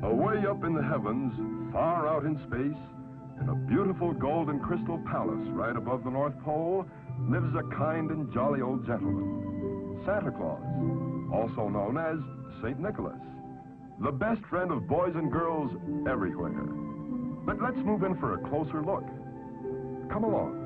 Way up in the heavens, far out in space, in a beautiful golden crystal palace right above the North Pole, lives a kind and jolly old gentleman, Santa Claus, also known as St. Nicholas, the best friend of boys and girls everywhere. But let's move in for a closer look. Come along.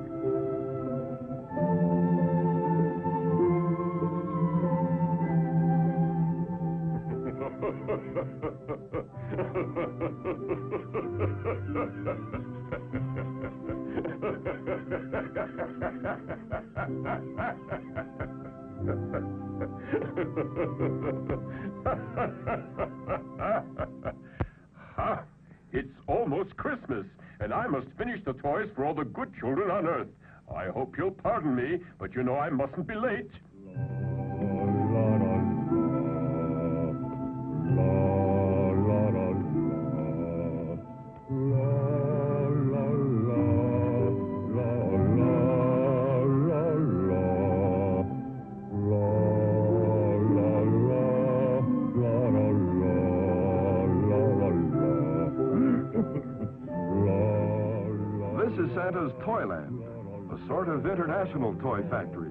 Ha! It's almost Christmas, and I must finish the toys for all the good children on Earth. I hope you'll pardon me, but you know I mustn't be late. This is Santa's Toyland, a sort of international toy factory.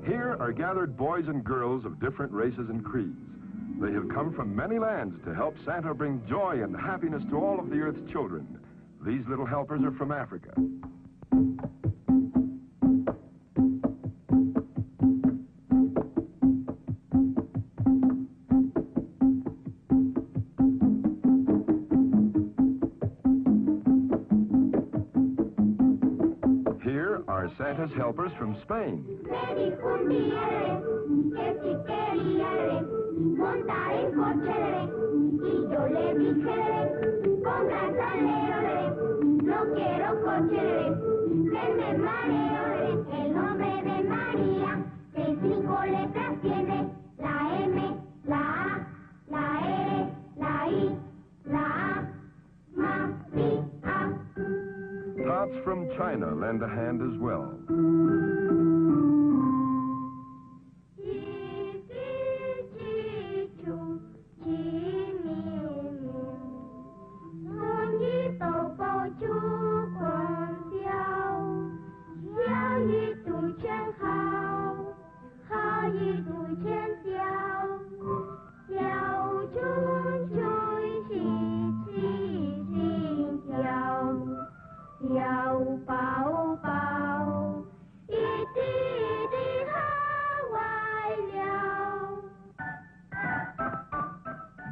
Here are gathered boys and girls of different races and creeds. They have come from many lands to help Santa bring joy and happiness to all of the Earth's children. These little helpers are from Africa. Here are Santa's helpers from Spain. Tots from China lend a hand as well.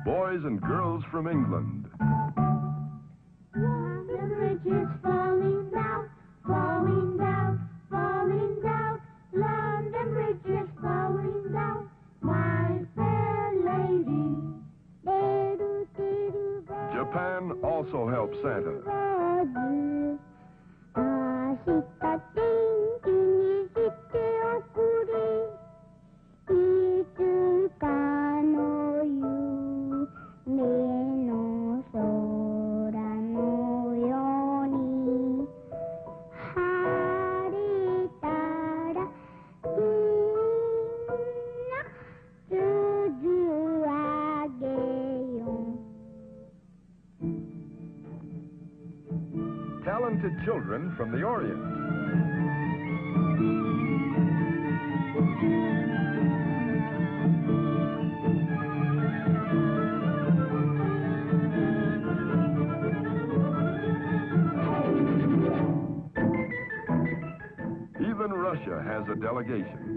Boys and girls from England. The bridge is falling down, falling down, falling down. London Bridge is falling down, my fair lady. Japan also helps Santa. talented children from the Orient. Even Russia has a delegation.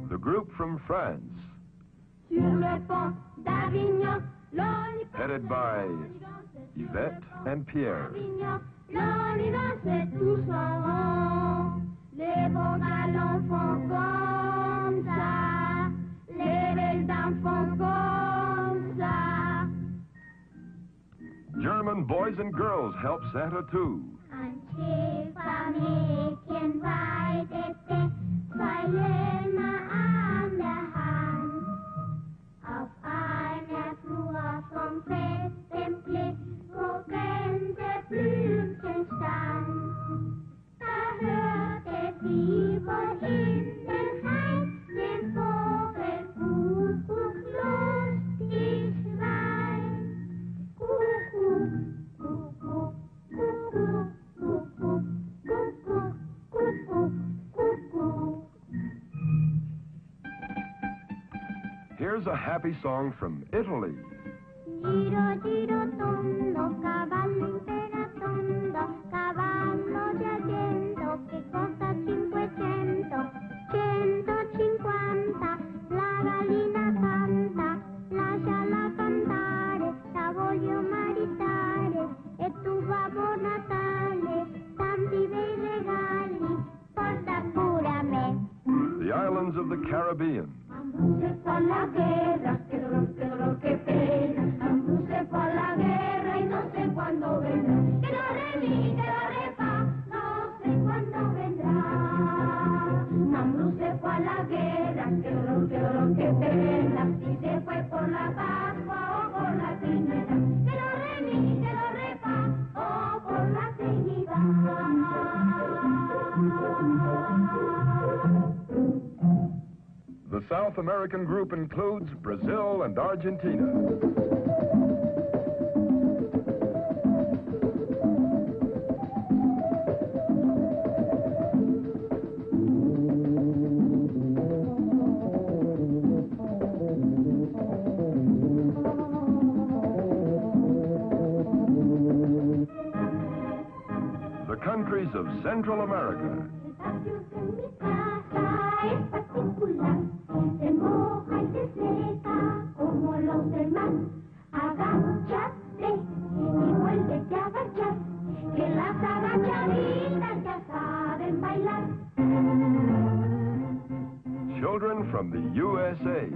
The group from France, headed by Yvette and Pierre. German boys and girls help Santa too. Here's a happy song from Italy. Giro, giro, tondo, cavallo imperatondo, cavallo di argento, che costa 500, 150, la gallina canta, lasciala cantare, la voglio maritare, e tu Babbo Natale, tanti bei regali, porta pure a me. The islands of the Caribbean. Se fa la guerra, che dolor, che pena. Se fa la guerra y no sé cuándo vendrá. Que lo re fa, no sé cuándo vendrá. Mambrú se fue a la guerra, que dolor, que pena. Si se fue por la Pascua o por la Trinidad. Que lo re fa, o por la Trinidad. The South American group includes Brazil and Argentina. The countries of Central America. Se moja y se seca como los demás. Agáchate y vuélvete a agachar, que las agachaditas ya saben bailar. Children from the USA.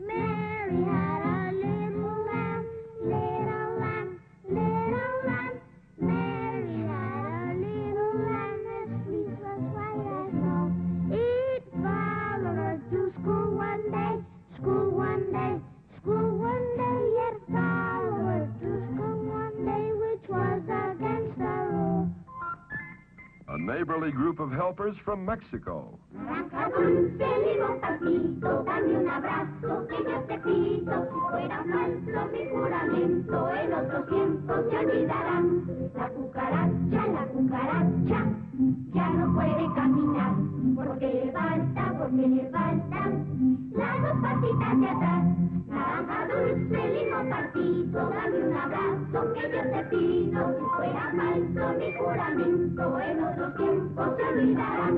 Mary had a little lamb, little lamb, little lamb. Mary had a little lamb, as sweet as white as snow. It followed her to school one day, school one day, school one day. It followed her to school one day, which was against the rule. A neighborly group of helpers from Mexico. Arranca dulce, lindo papito, dame un abrazo que yo te pido. Si fuera falso mi juramento, en otros tiempos se olvidarán. La cucaracha, ya no puede caminar. Porque le faltan las dos patitas de atrás. Naranja dulce, lindo papito, dame un abrazo que yo te pido. Si fuera falso mi juramento, en otros tiempos se olvidarán.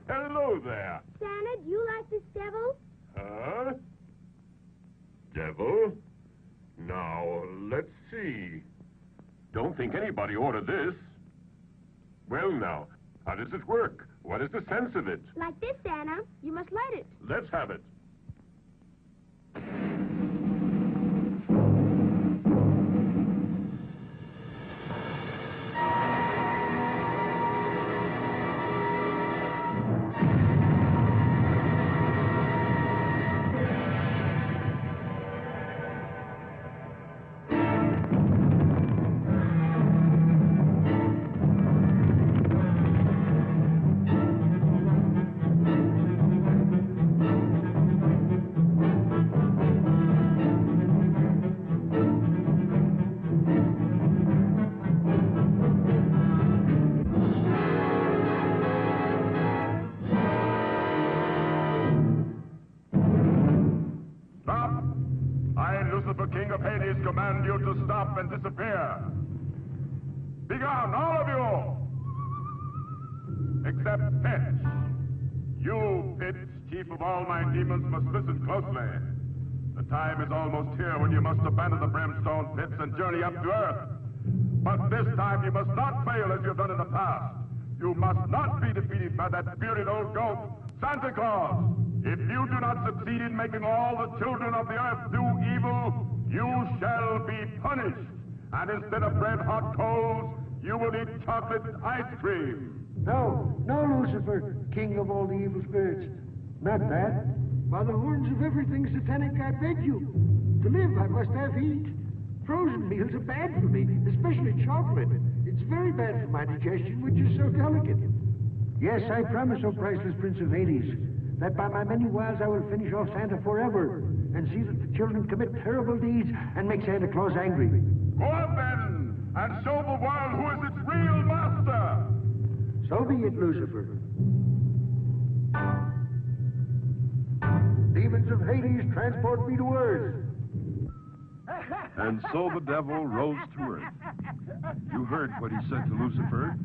Hello there. Santa, do you like this devil? Huh? Devil? Now, let's see. Don't think anybody ordered this. Well, now, how does it work? What is the sense of it? Like this, Santa. You must light it. Let's have it. Lucifer, king of Hades, command you to stop and disappear. Begone, all of you! Except Pitch. You, Pitch, chief of all my demons, must listen closely. The time is almost here when you must abandon the brimstone pits and journey up to Earth. But this time you must not fail as you've done in the past. You must not be defeated by that bearded old goat, Santa Claus. If you do not succeed in making all the children of the earth do evil, you shall be punished. And instead of red-hot coals, you will eat chocolate ice cream. No, Lucifer, king of all the evil spirits. Not that. By the horns of everything satanic, I beg you. To live, I must have heat. Frozen meals are bad for me, especially chocolate. It's very bad for my digestion, which is so delicate. Yes, I promise, O priceless Prince of Hades, that by my many wiles I will finish off Santa forever and see that the children commit terrible deeds and make Santa Claus angry. Go on, then, and show the world who is its real master. So be it, Lucifer. Demons of Hades, transport me to Earth. And so the devil rose to earth. You heard what he said to Lucifer,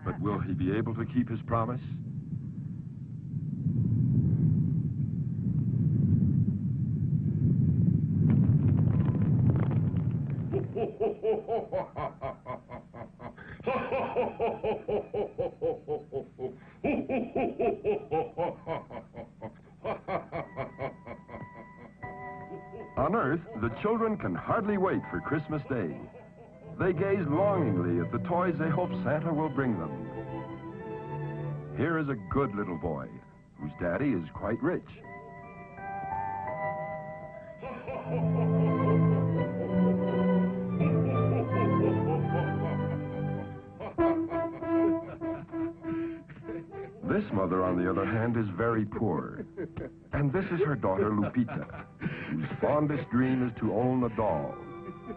but will he be able to keep his promise? On Earth, the children can hardly wait for Christmas Day. They gaze longingly at the toys they hope Santa will bring them. Here is a good little boy, whose daddy is quite rich. This mother, on the other hand, is very poor. And this is her daughter, Lupita, whose fondest dream is to own a doll.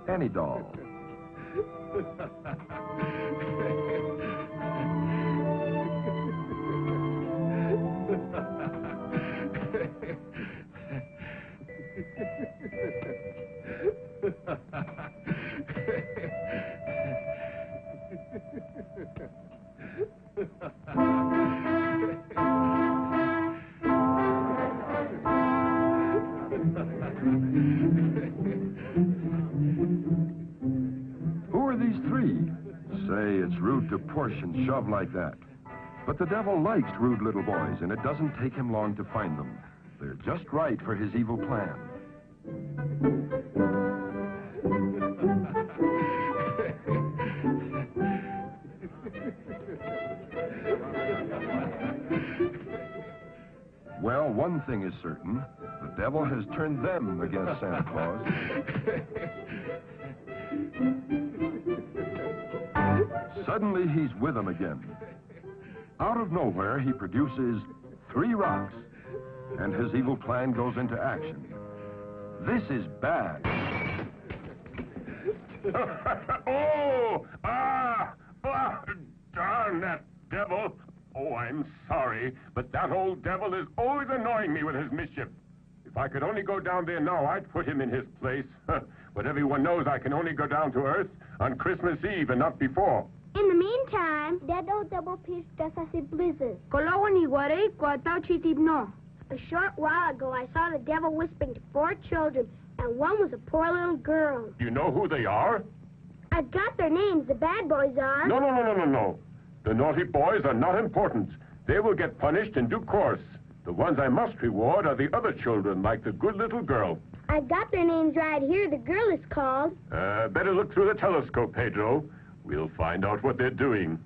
Any doll. Who are these three? Say, it's rude to push and shove like that. But the devil likes rude little boys, and it doesn't take him long to find them. They're just right for his evil plan. Well, one thing is certain. The devil has turned them against Santa Claus. Suddenly, he's with them again. Out of nowhere, he produces 3 rocks, and his evil plan goes into action. This is bad. Darn that devil. Oh, I'm sorry, but that old devil is always annoying me with his mischief. If I could only go down there now, I'd put him in his place. But everyone knows I can only go down to Earth on Christmas Eve and not before. In the meantime, that old double piece just as it blizzard. A short while ago, I saw the devil whispering to 4 children, and one was a poor little girl. Do you know who they are? I've got their names. The bad boys are. No. The naughty boys are not important. They will get punished in due course. The ones I must reward are the other children, like the good little girl. I've got their names right here. The girl is called... Better look through the telescope, Pedro. We'll find out what they're doing.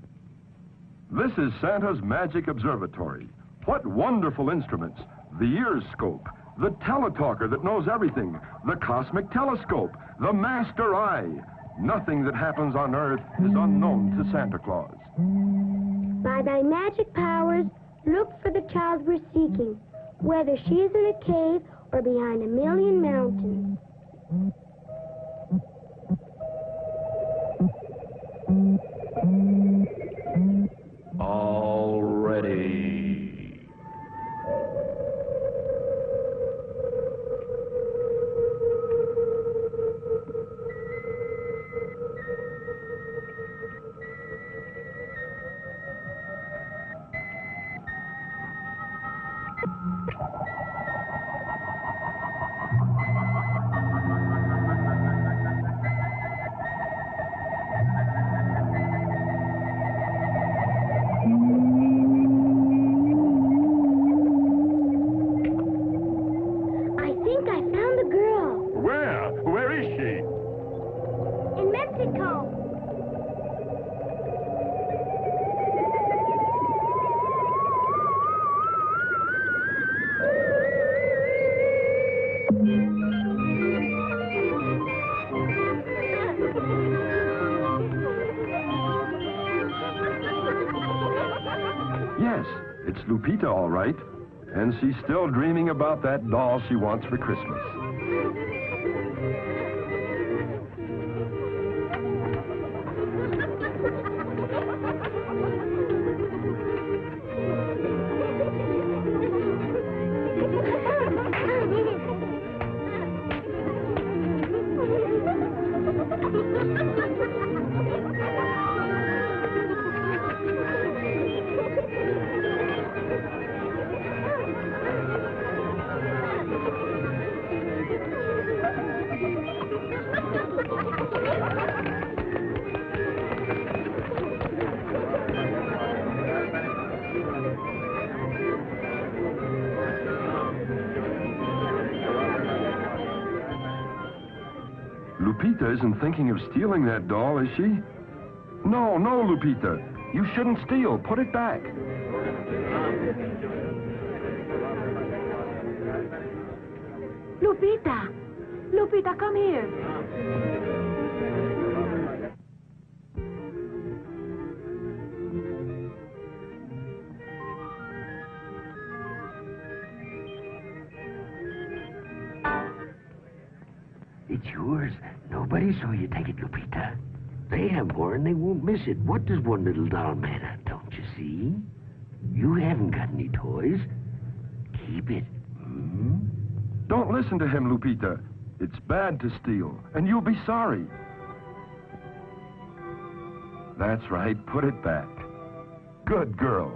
This is Santa's magic observatory. What wonderful instruments. The ear scope, the teletalker that knows everything, the cosmic telescope, the master eye. Nothing that happens on Earth is unknown to Santa Claus. By thy magic powers, look for the child we're seeking, whether she is in a cave or behind a million mountains. All ready. It's Lupita, all right. And she's still dreaming about that doll she wants for Christmas. Lupita isn't thinking of stealing that doll, is she? No, Lupita. You shouldn't steal. Put it back. Lupita! Lupita, come here. It's yours. Nobody saw you take it, Lupita. They have more and they won't miss it. What does one little doll matter, don't you see? You haven't got any toys. Keep it. Hmm? Don't listen to him, Lupita. It's bad to steal, and you'll be sorry. That's right. Put it back. Good girl.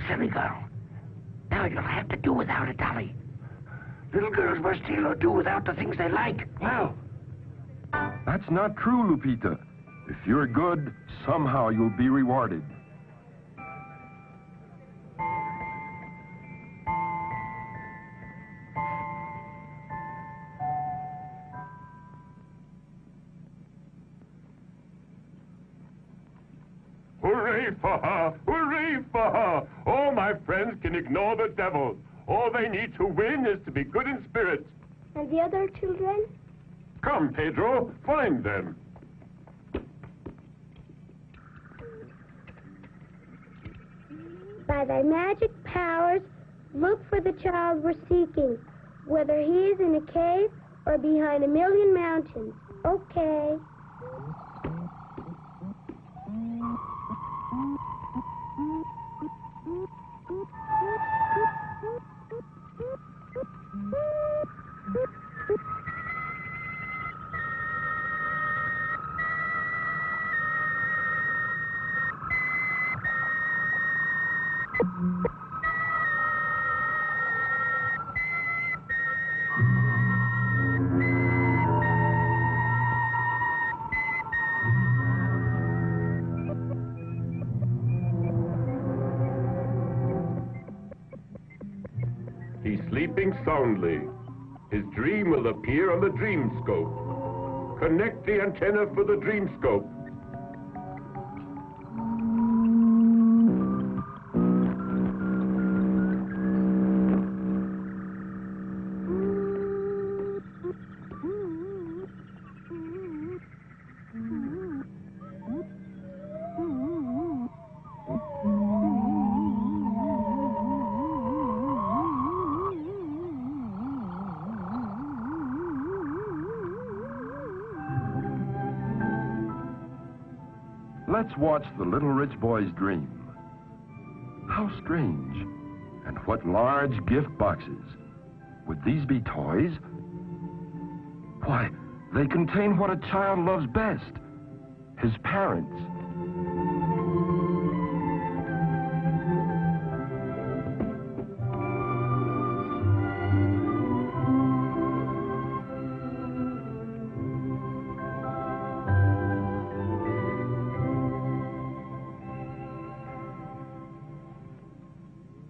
Silly girl. Now you'll have to do without a dolly. Little girls must steal or do without the things they like. Well, That's not true, Lupita. If you're good, somehow you'll be rewarded. Hooray for her! Hooray for her! All my friends can ignore the devil. All they need to win is to be good in spirit. And the other children? Come, Pedro, find them. By thy magic powers, look for the child we're seeking, whether he is in a cave or behind a million mountains. Okay. He's sleeping soundly. His dream will appear on the dream scope. Connect the antenna for the dream scope. Let's watch the little rich boy's dream. How strange. And what large gift boxes. Would these be toys? Why, they contain what a child loves best. His parents.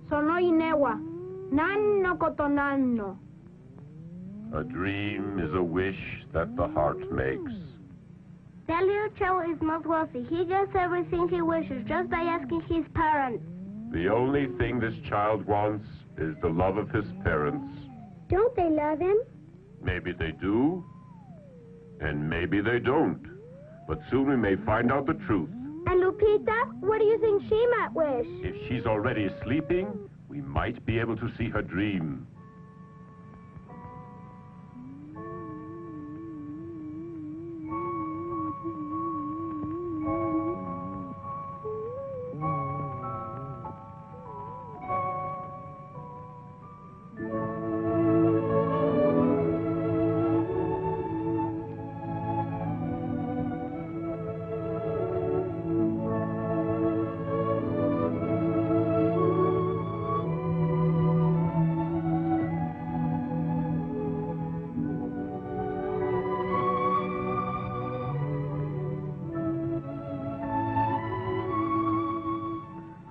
Sono inewa. Nanno kotonanno. A dream is a wish that the heart makes. That little child is not wealthy. He gets everything he wishes just by asking his parents. The only thing this child wants is the love of his parents. Don't they love him? Maybe they do, and maybe they don't. But soon we may find out the truth. And Lupita, what do you think she might wish? If she's already sleeping, we might be able to see her dream.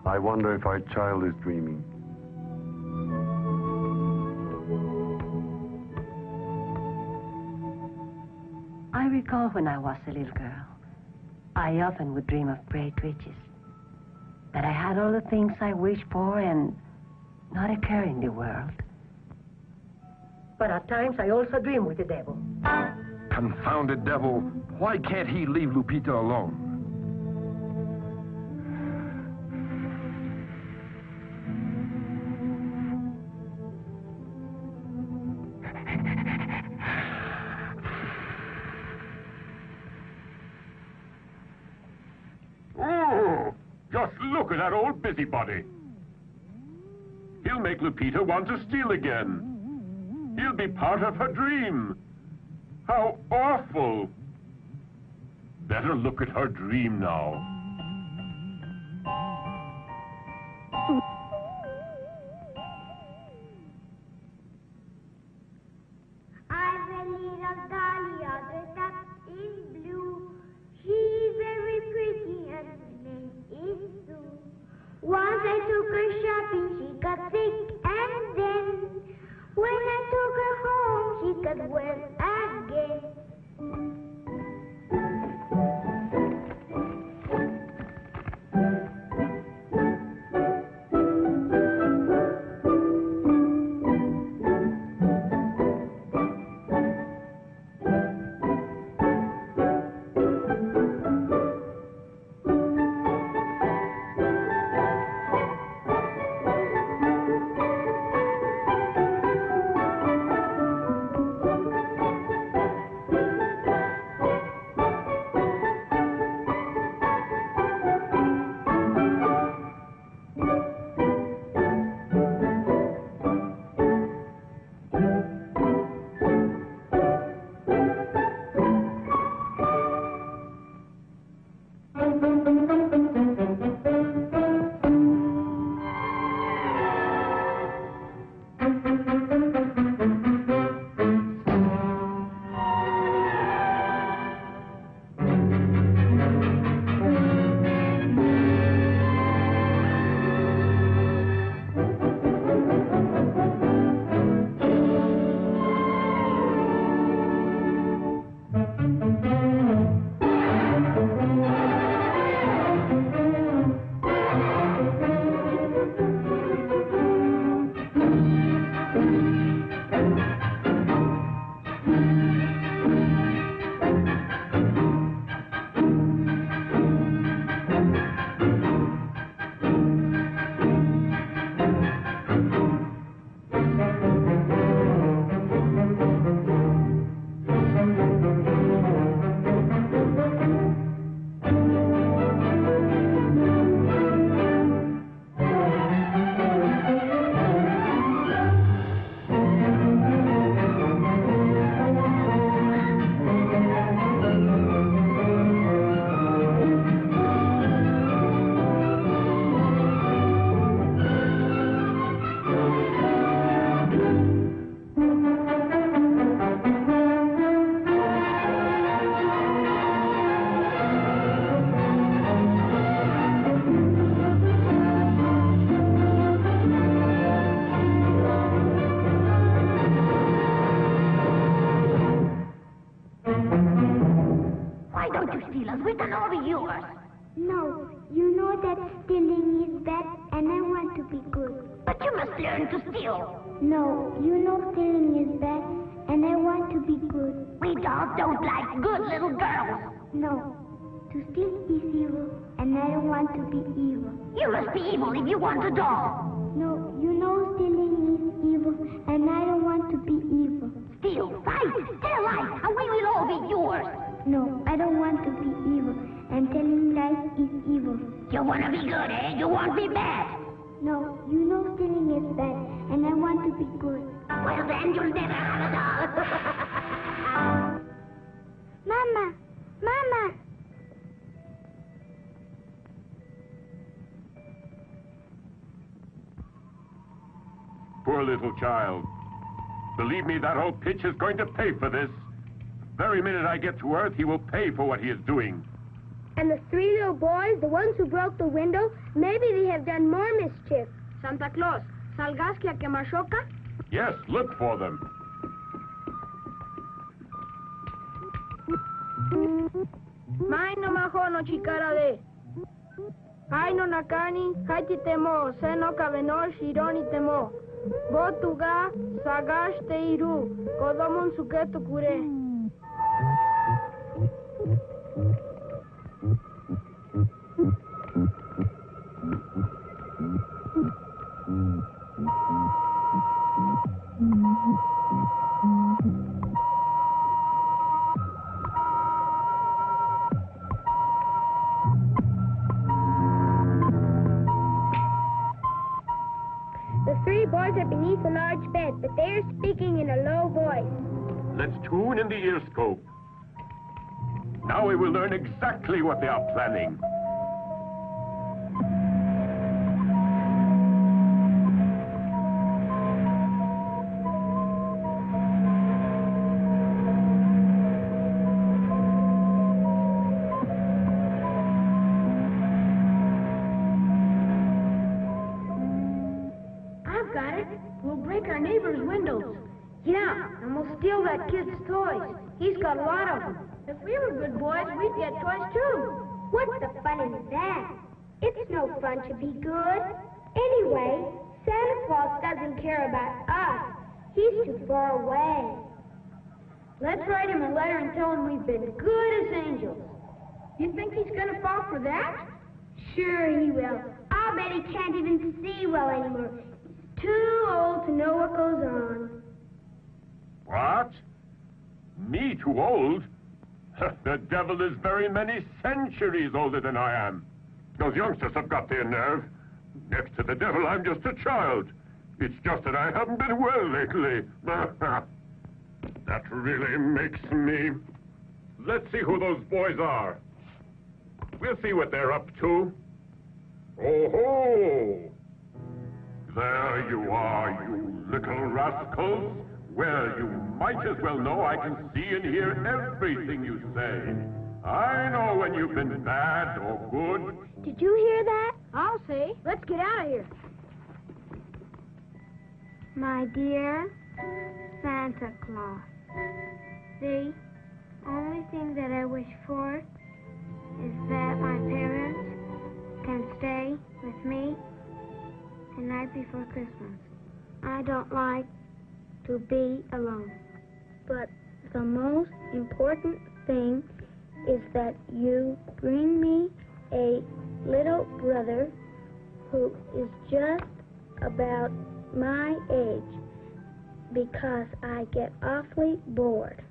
I wonder if our child is dreaming. I recall when I was a little girl, I often would dream of great riches. That I had all the things I wished for and not a care in the world. But at times I also dream with the devil. Confounded devil. Why can't he leave Lupita alone? Oh, just look at that old busybody. He'll make Lupita want to steal again. He'll be part of her dream. How awful. Better look at her dream now. I'm a little dahlia dressed up in blue. She's very pretty and her name is Sue. Once I took her shopping, she got sick, and then when I took her home, she got well again. to steal us. We can all be yours. No, you know that stealing is bad, and I want to be good. But you must learn to steal. No, you know stealing is bad, and I want to be good. We dolls don't like good little girls. No, to steal is evil, and I don't want to be evil. You must be evil if you want a doll. No, you know stealing is evil, and I don't want to be evil. Steal, fight, tell lies, and we will all be yours. No, I don't want to be evil, and telling lies is evil. You want to be good, eh? You won't be bad. No, you know stealing is bad, and I want to be good. Well, then you'll never have a doll. Mama! Mama! Poor little child. Believe me, that old pitch is going to pay for this. The very minute I get to Earth, he will pay for what he is doing. And the three little boys, the ones who broke the window, maybe they have done more mischief. Santa Claus, salgaste a quemashoca? Yes, look for them. Maino mahono chikara de. Aino nakani, haiti temo, seno kabeno, shironi temo. Botuga, sagash te iru, kodomon suketu kure. The three boys are beneath a large bed, but they are speaking in a low voice. Let's tune in the ear scope. Now we will learn exactly what they are planning. I've got it. We'll break our neighbor's windows. Yeah, and we'll steal that kid's toys. He's got a lot of them. If we were good boys, we'd get toys too. What's the fun in that? It's no fun to be good. Anyway, Santa Claus doesn't care about us. He's too far away. Let's write him a letter and tell him we've been good as angels. You think he's gonna fall for that? Sure he will. I'll bet he can't even see well anymore. He's too old to know what goes on. What? Me too old? The devil is very many centuries older than I am. Those youngsters have got their nerve. Next to the devil, I'm just a child. It's just that I haven't been well lately. That really makes me... Let's see who those boys are. We'll see what they're up to. Oh-ho! There you are, you little rascals. Well, you might as well know I can see and hear everything you say. I know when you've been bad or good. Did you hear that? I'll see. Let's get out of here. My dear Santa Claus, the only thing that I wish for is that my parents can stay with me the night before Christmas. I don't like to be alone. But the most important thing is that you bring me a little brother who is just about my age, because I get awfully bored.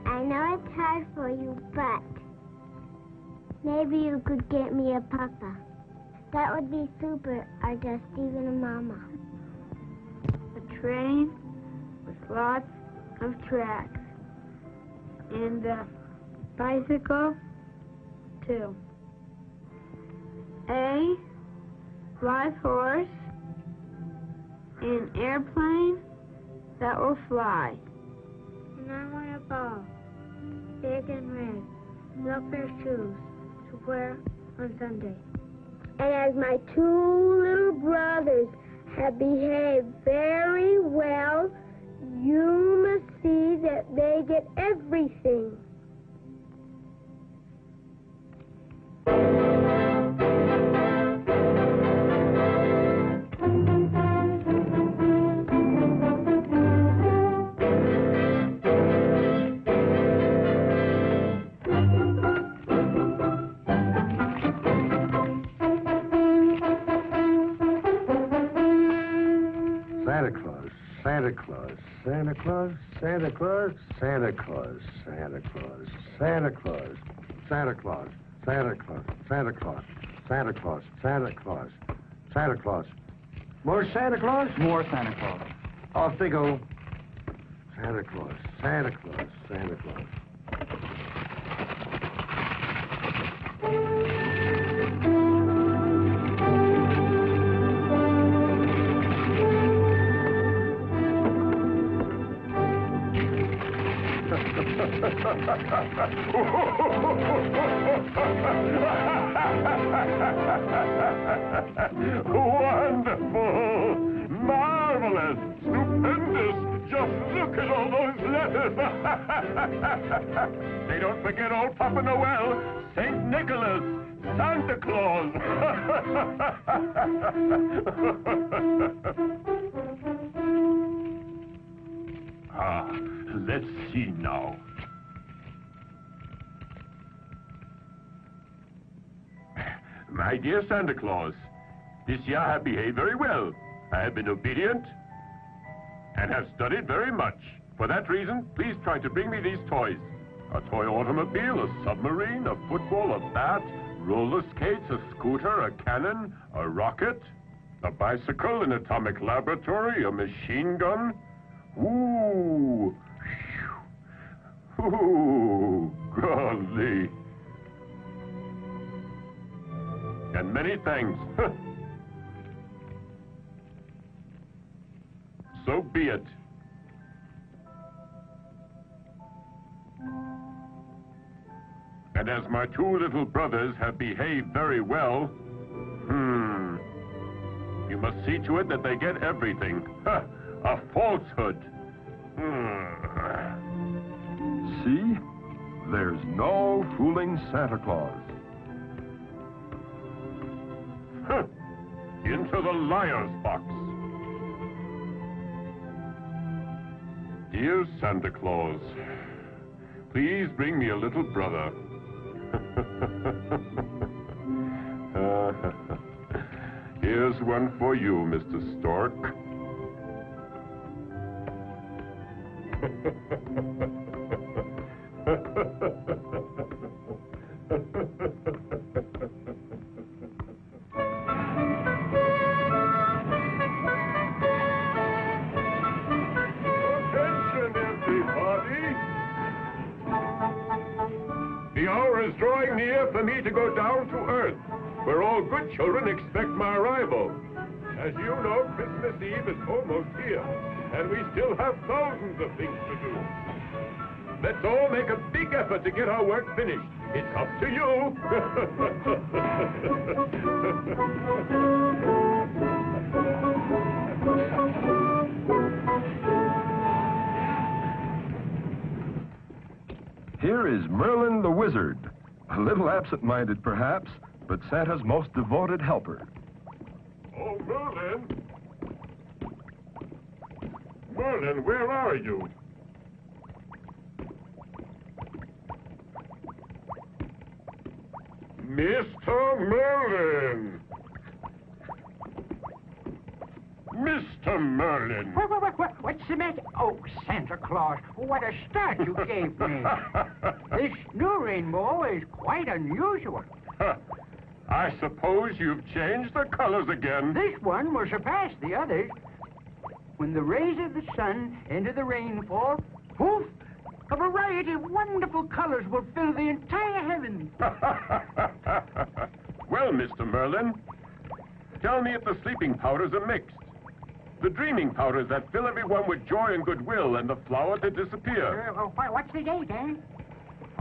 I know it's hard for you, but maybe you could get me a papa. That would be super, or just even a mama. A train with lots of tracks. And a bicycle, too. A live horse. An airplane that will fly. And I want a ball. Big and red. No pair of shoes. to wear on Sunday. And as my 2 little brothers have behaved very well, you must see that they get everything. Santa Claus, Santa Claus, Santa Claus, Santa Claus, Santa Claus, Santa Claus, Santa Claus, Santa Claus, Santa Claus, Santa Claus, Santa Claus, Santa Claus, Santa Claus. More Santa Claus? More Santa Claus. Off they go. Santa Claus, Santa Claus, Santa Claus. Wonderful! Marvelous! Stupendous! Just look at all those letters! They don't forget old Papa Noel, St. Nicholas, Santa Claus! Let's see now. My dear Santa Claus, this year I have behaved very well. I have been obedient and have studied very much. For that reason, please try to bring me these toys. A toy automobile, a submarine, a football, a bat, roller skates, a scooter, a cannon, a rocket, a bicycle, an atomic laboratory, a machine gun. Ooh! Ooh! Golly! And many thanks. So be it. And as my 2 little brothers have behaved very well, you must see to it that they get everything. A falsehood. See? There's no fooling Santa Claus. Into the liar's box. Dear Santa Claus, please bring me a little brother. Here's one for you, Mr. Stork. The hour is drawing near for me to go down to Earth, where all good children expect my arrival. As you know, Christmas Eve is almost here, and we still have thousands of things to do. Let's all make a big effort to get our work finished. It's up to you. Here is Merlin the Wizard. A little absent-minded, perhaps, but Santa's most devoted helper. Oh, Merlin! Merlin, where are you? Mr. Merlin! Mr. Merlin! What's the matter? Oh, Santa Claus, what a start you gave me. This new rainbow is quite unusual. I suppose you've changed the colors again. This one will surpass the others. When the rays of the sun enter the rainfall, poof, a variety of wonderful colors will fill the entire heavens. Well, Mr. Merlin, tell me if the sleeping powders are mixed. The dreaming powders that fill everyone with joy and goodwill, and the flower to disappear. What's the date, eh?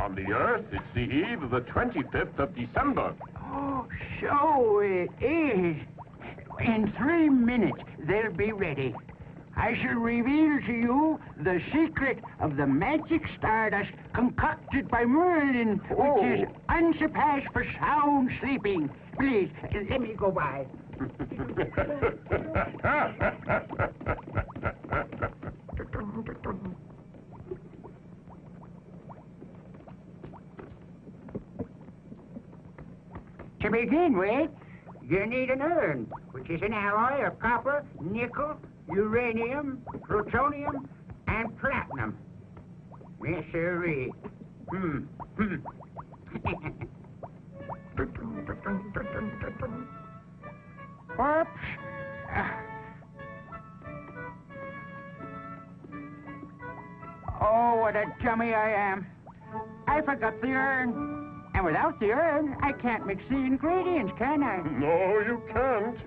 On the Earth, it's the eve of the 25th of December. Oh, so it is. In 3 minutes, they'll be ready. I shall reveal to you the secret of the magic stardust concocted by Merlin, which is unsurpassed for sound sleeping. Please, let me go by. To begin with, you need an urn, which is an alloy of copper, nickel, uranium, plutonium, and platinum. Yes, sirree. Whoops. Oh, what a dummy I am. I forgot the urn. And without the urn, I can't mix the ingredients, can I? No, you can't.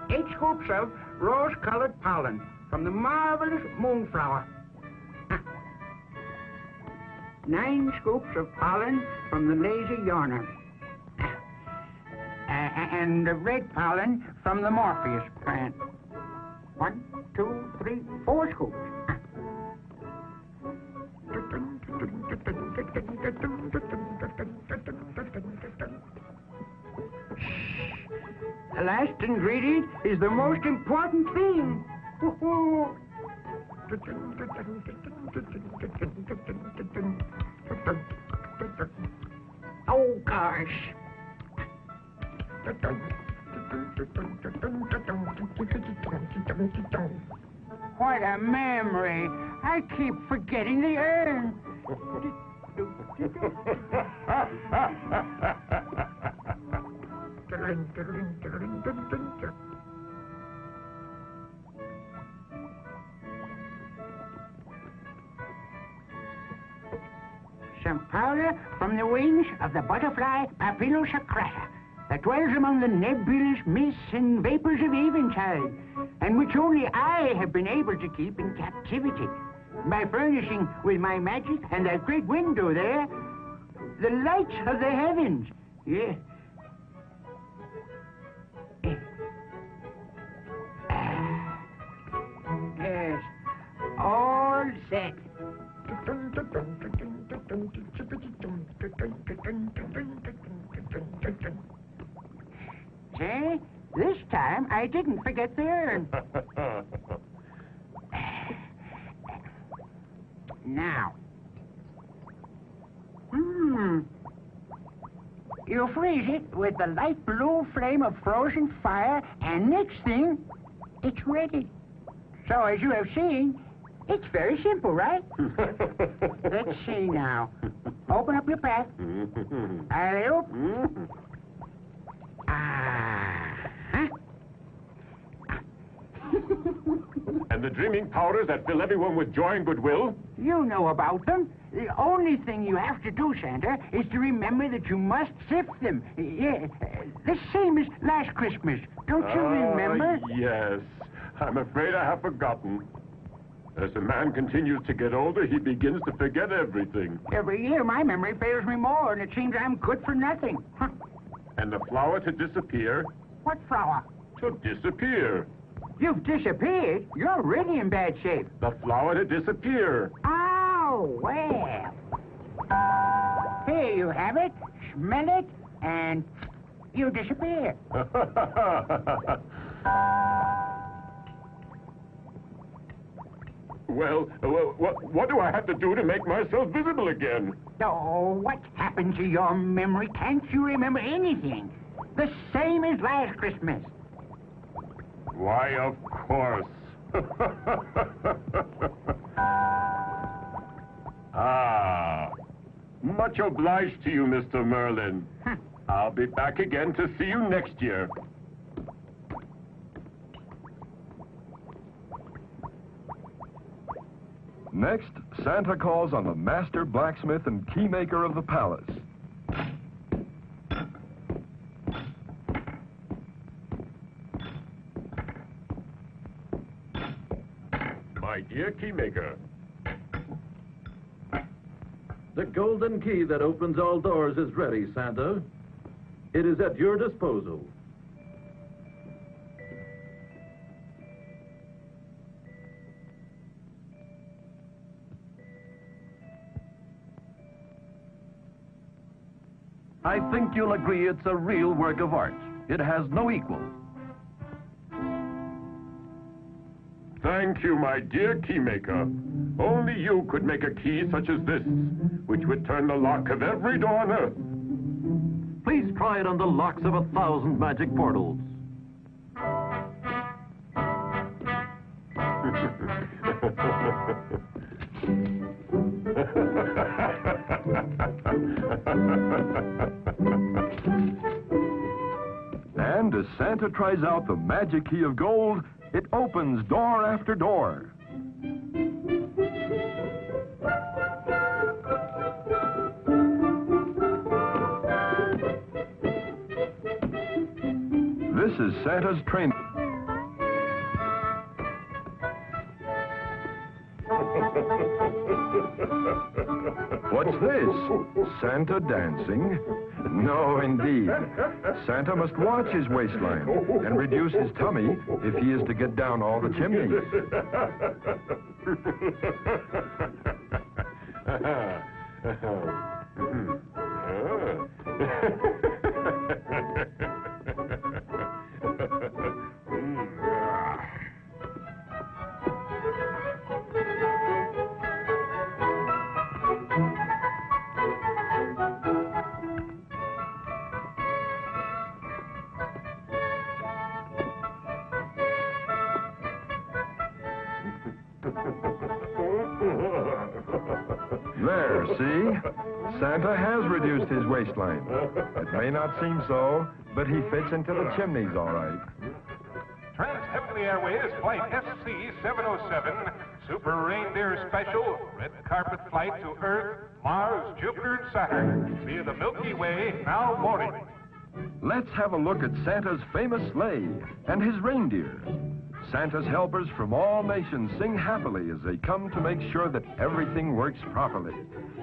8 scoops of rose-colored pollen from the marvelous moonflower. 9 scoops of pollen from the lazy yawner. And the red pollen from the Morpheus plant. 1, 2, 3, 4 scoops. The last ingredient is the most important thing. Oh, gosh. What a memory. I keep forgetting the urn. Some powder from the wings of the butterfly Papillosacrata that dwells among the nebulous mists and vapors of eventide, and which only I have been able to keep in captivity by furnishing with my magic and that great window there the lights of the heavens. Yeah. Yes. All set. See? This time I didn't forget the urn. Now. You freeze it with the light blue flame of frozen fire, and next thing, it's ready. So as you have seen, it's very simple, right? Let's see now. Open up your pack. Alley-oop. And the dreaming powders that fill everyone with joy and goodwill? You know about them. The only thing you have to do, Santa, is to remember that you must sift them. Yeah, the same as last Christmas. Don't you remember? Yes. I'm afraid I have forgotten. As a man continues to get older, he begins to forget everything. Every year, my memory fails me more, and it seems I'm good for nothing. And the flower to disappear? What flower? To disappear. You've disappeared? You're really in bad shape. The flower to disappear. Oh, well. Here you have it. Smell it, and you disappear. Well, what do I have to do to make myself visible again? Oh, what happened to your memory? Can't you remember anything? The same as last Christmas. Why, of course. Much obliged to you, Mr. Merlin. I'll be back again to see you next year. Next, Santa calls on the master blacksmith and keymaker of the palace. My dear keymaker, The golden key that opens all doors is ready, Santa. It is at your disposal. I think you'll agree it's a real work of art. It has no equal. Thank you, my dear keymaker. Only you could make a key such as this, which would turn the lock of every door on Earth. Please try it on the locks of 1,000 magic portals. And as Santa tries out the magic key of gold, it opens door after door. This is Santa's train. What's this? Santa dancing? No, indeed. Santa must watch his waistline and reduce his tummy if he is to get down all the chimneys. There, see? Santa has reduced his waistline. It may not seem so, but he fits into the chimneys all right. Trans-Heavenly Airways Flight SC-707, Super Reindeer Special, red carpet flight to Earth, Mars, Jupiter, and Saturn, via the Milky Way, now boarding. Let's have a look at Santa's famous sleigh and his reindeer. Santa's helpers from all nations sing happily as they come to make sure that everything works properly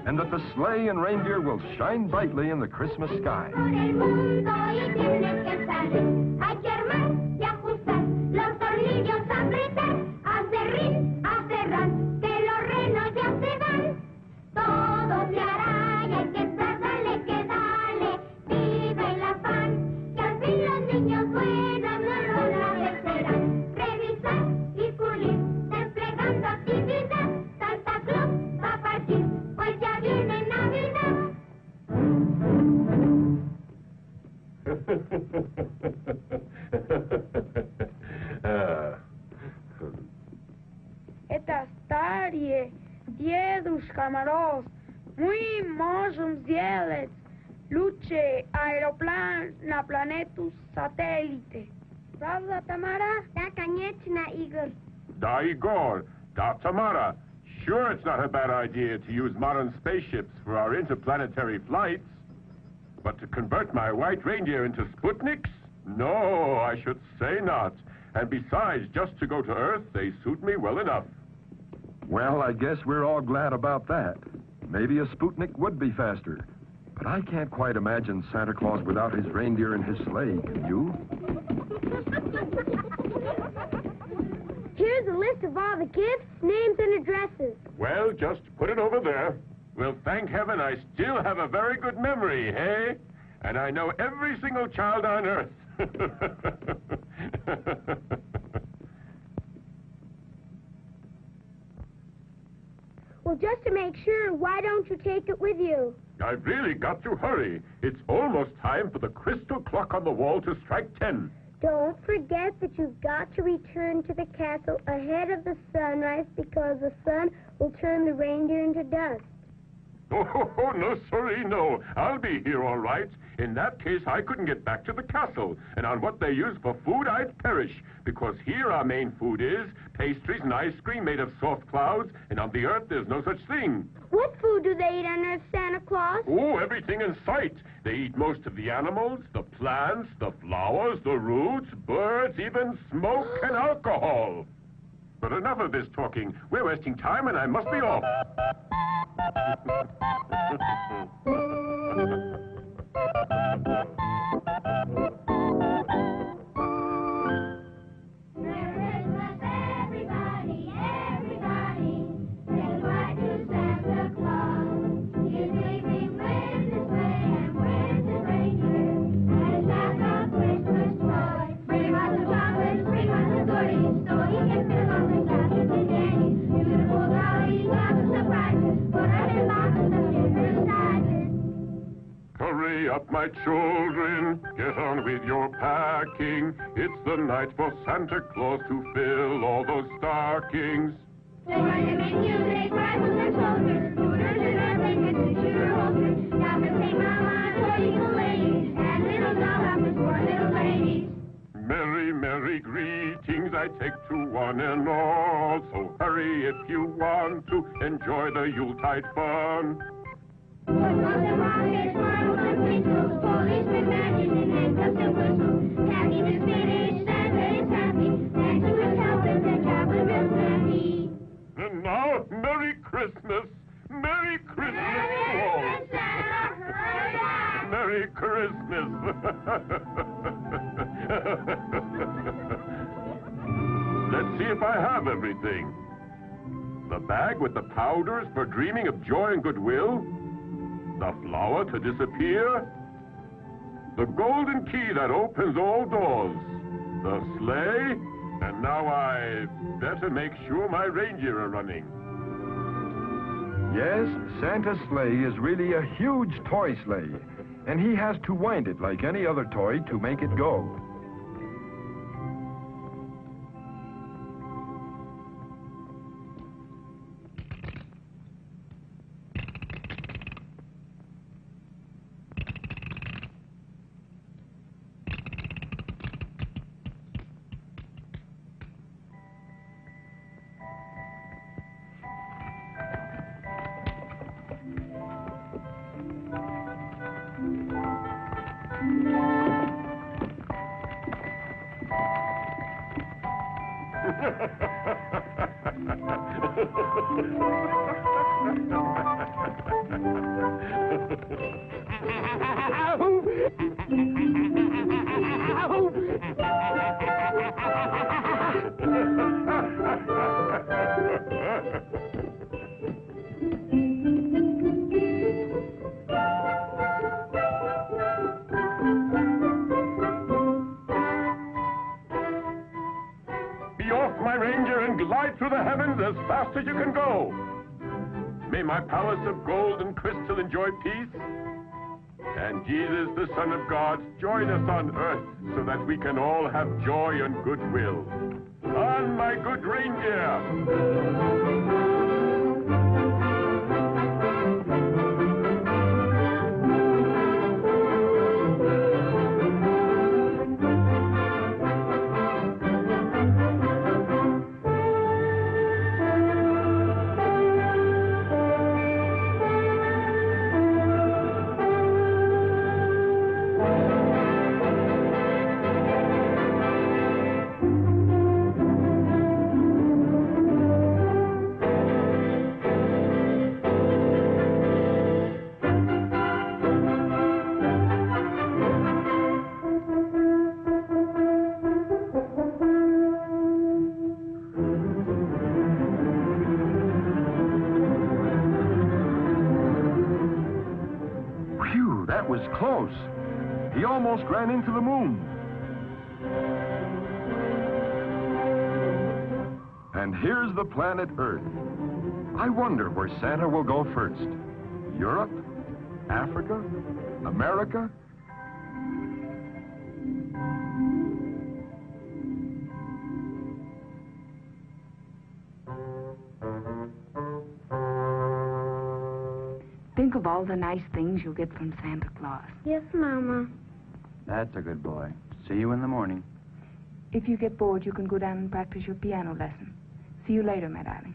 and that the sleigh and reindeer will shine brightly in the Christmas sky. Это старые дедушка Мороз, мы можем сделать лучший аэроплан на планету сателлите. Правда, Тамара? Да, конечно, Игорь. Da, Igor. Da, Tamara. Sure, it's not a bad idea to use modern spaceships for our interplanetary flights. But to convert my white reindeer into Sputniks? No, I should say not. And besides, just to go to Earth, they suit me well enough. Well, I guess we're all glad about that. Maybe a Sputnik would be faster. But I can't quite imagine Santa Claus without his reindeer and his sleigh, can you? Here's a list of all the gifts, names, and addresses. Well, just put it over there. Well, thank heaven I still have a very good memory, hey? And I know every single child on Earth. Well, just to make sure, why don't you take it with you? I've really got to hurry. It's almost time for the crystal clock on the wall to strike 10. Don't forget that you've got to return to the castle ahead of the sunrise because the sun will turn the reindeer into dust. Oh, no, sorry, no. I'll be here all right. In that case, I couldn't get back to the castle. And on what they use for food, I'd perish. Because here our main food is pastries and ice cream made of soft clouds. And on the Earth, there's no such thing. What food do they eat on Earth, Santa Claus? Oh, everything in sight. They eat most of the animals, the plants, the flowers, the roots, birds, even smoke and alcohol. But enough of this talking. We're wasting time and I must be off. Everybody, everybody, say goodbye to Santa Claus. He's leaving with his sleigh and with his reindeer, and he's got a Christmas toy. Bring us the chocolates, bring us the goodies, so he can fill all the stockings and candy. Beautiful dolly, got the surprises, put her in boxes of different sizes. Hurry up, my children. Get on with your packing. It's the night for Santa Claus to fill all those stockings. We're going to make music, rifles and soldiers, scooters and airplanes and shooter holsters. Now to sing Mama, joyful ladies, and little dollhouses for little ladies. Merry, merry greetings I take to one and all. So hurry if you want to enjoy the Yuletide fun. What was the rockets, marbles and twinkles, policemen, badges, and handcuffs and whistles. Packing is finished, Santa is happy, thanks to his helpers and traveling real snappy. And now, Merry Christmas! Merry Christmas to all! Merry Christmas! Let's see if I have everything. The bag with the powders for dreaming of joy and goodwill. The flower to disappear. The golden key that opens all doors. The sleigh. And now I better make sure my reindeer are running. Yes, Santa's sleigh is really a huge toy sleigh, and he has to wind it like any other toy to make it go. Be off, my ranger, and glide through the heavens as fast as you can go. May my palace of gold and crystal enjoy peace. And Jesus, the Son of God, join us on earth so that we can all have joy and goodwill. On, my good reindeer! Phew, that was close. He almost ran into the moon. And here's the planet Earth. I wonder where Santa will go first. Europe? Africa? America? Think of all the nice things you'll get from Santa Claus. Yes, Mama. That's a good boy. See you in the morning. If you get bored, you can go down and practice your piano lesson. See you later, my darling.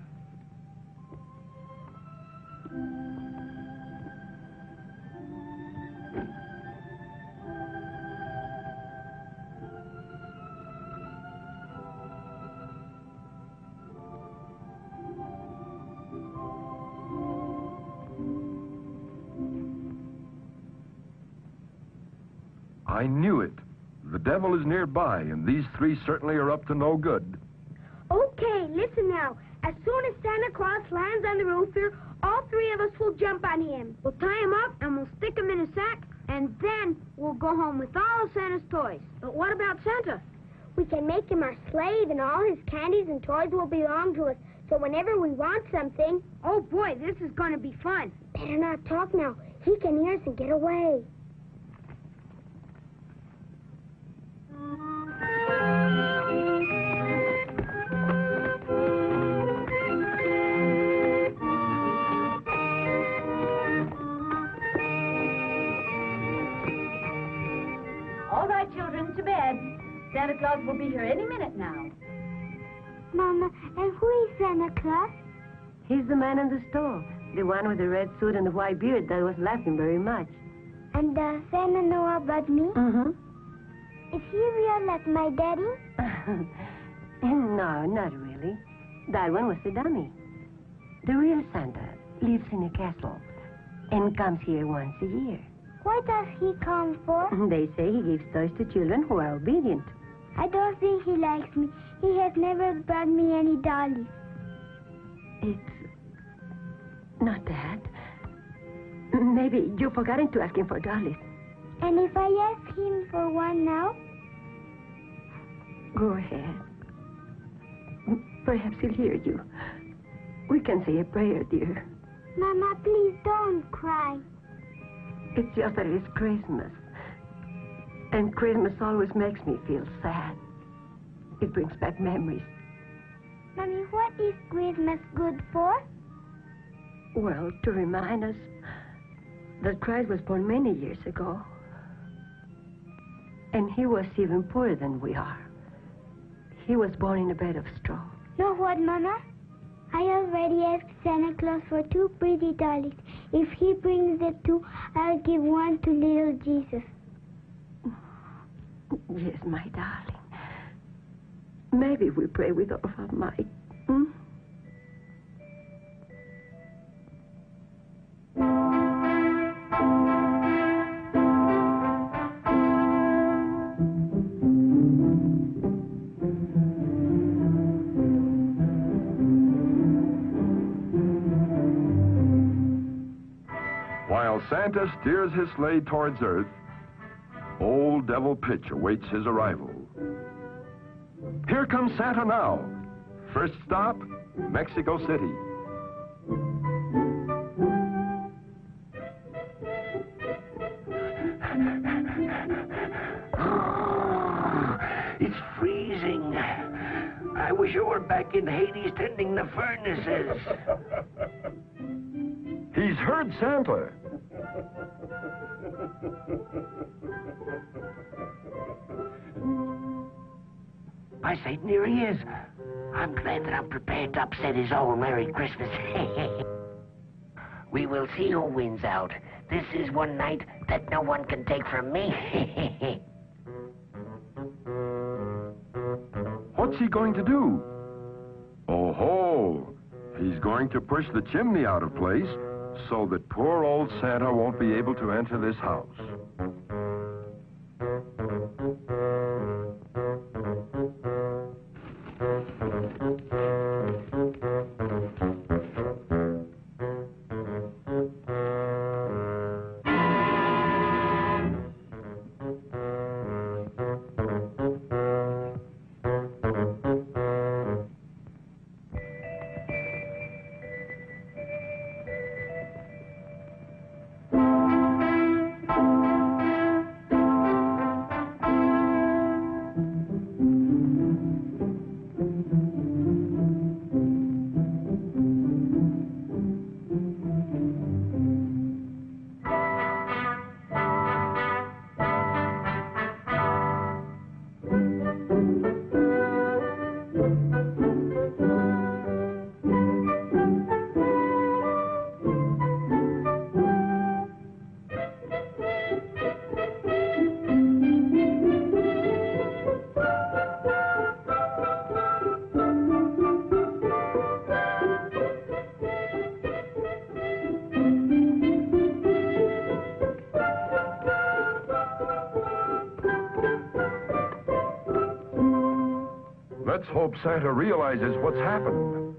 I knew it. The devil is nearby, and these three certainly are up to no good. Okay, listen now. As soon as Santa Claus lands on the roof here, all three of us will jump on him. We'll tie him up and we'll stick him in a sack, and then we'll go home with all of Santa's toys. But what about Santa? We can make him our slave, and all his candies and toys will belong to us. So whenever we want something... Oh, boy, this is going to be fun. Better not talk now. He can hear us and get away. All right, children, to bed. Santa Claus will be here any minute now. Mama, and who is Santa Claus? He's the man in the store, the one with the red suit and the white beard that was laughing very much. And does Santa know about me? Mm-hmm. Is he real like my daddy? No, not really. That one was a dummy. The real Santa lives in a castle and comes here once a year. What does he come for? They say he gives toys to children who are obedient. I don't think he likes me. He has never brought me any dollies. It's not that. Maybe you've forgotten to ask him for dollies. And if I ask him for one now? Go ahead. Perhaps he'll hear you. We can say a prayer, dear. Mama, please don't cry. It's just that it's Christmas. And Christmas always makes me feel sad. It brings back memories. Mommy, what is Christmas good for? Well, to remind us that Christ was born many years ago. And he was even poorer than we are. He was born in a bed of straw. Know what, Mama? I already asked Santa Claus for 2 pretty dollies. If he brings the 2, I'll give one to little Jesus. Yes, my darling. Maybe we pray with all of our might. Hmm? While Santa steers his sleigh towards Earth, Old Devil Pitch awaits his arrival. Here comes Santa now. First stop, Mexico City. It's freezing. I wish I were back in Hades tending the furnaces. He's heard Santa. By Satan, here he is. I'm glad that I'm prepared to upset his old Merry Christmas. We will see who wins out. This is one night that no one can take from me. What's he going to do? Oh ho! He's going to push the chimney out of place so that poor old Santa won't be able to enter this house. hope Santa realizes what's happened.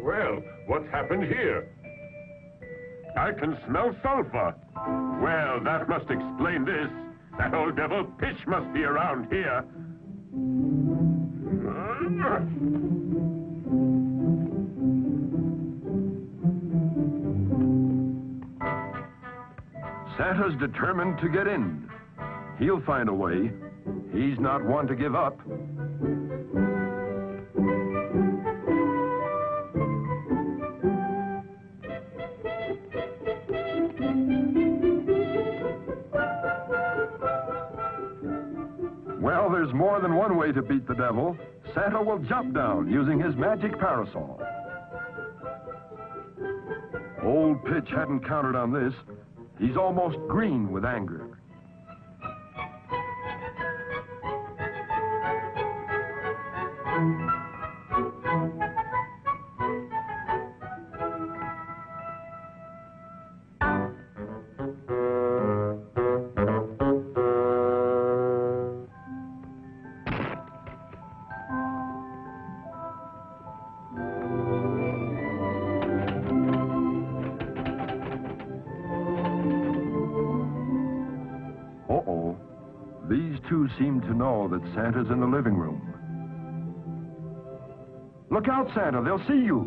Well, what's happened here? I can smell sulfur. Well, that must explain this. That old devil Pitch must be around here. Santa's determined to get in. He'll find a way. He's not one to give up. Well, there's more than one way to beat the devil. Santa will jump down using his magic parasol. Old Pitch hadn't counted on this. He's almost green with anger. Uh-oh. These two seem to know that Santa's in the living room. Look out, Santa. They'll see you.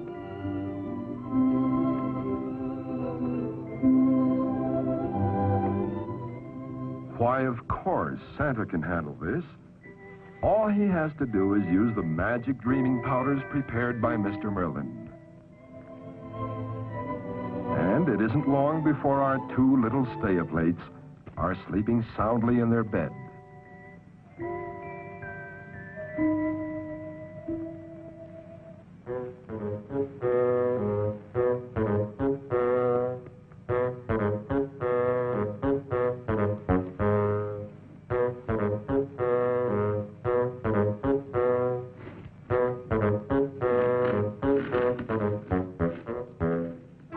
Why, of course, Santa can handle this. All he has to do is use the magic dreaming powders prepared by Mr. Merlin. And it isn't long before our two little stay-a-plates are sleeping soundly in their bed.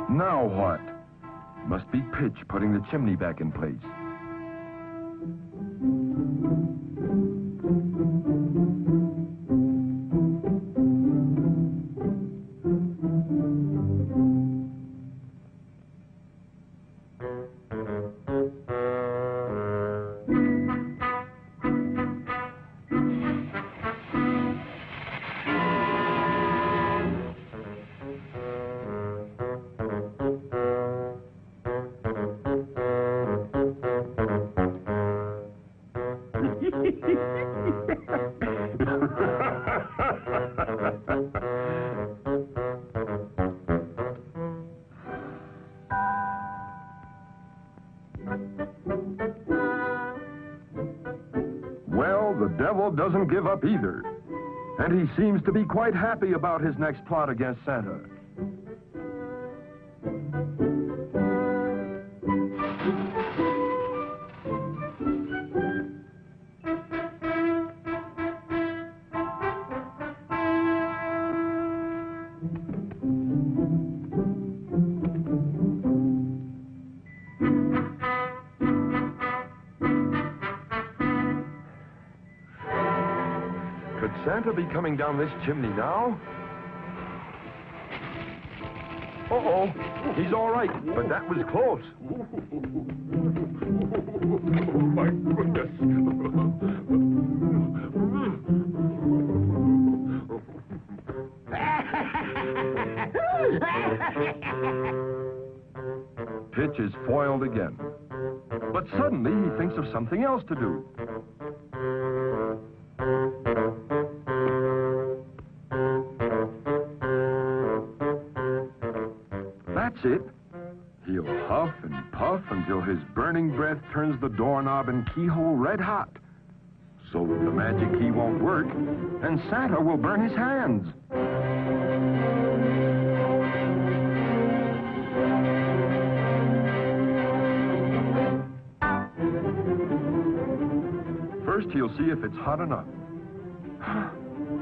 Now what? Must be Pitch putting the chimney back in place. Well, the devil doesn't give up either. And he seems to be quite happy about his next plot against Santa. Could Santa be coming down this chimney now? Uh-oh, he's all right, but that was close. Oh, my goodness. Pitch is foiled again. But suddenly he thinks of something else to do. That's it. He'll huff and puff until his burning breath turns the doorknob and keyhole red hot. So the magic key won't work, and Santa will burn his hands. First, he'll see if it's hot enough.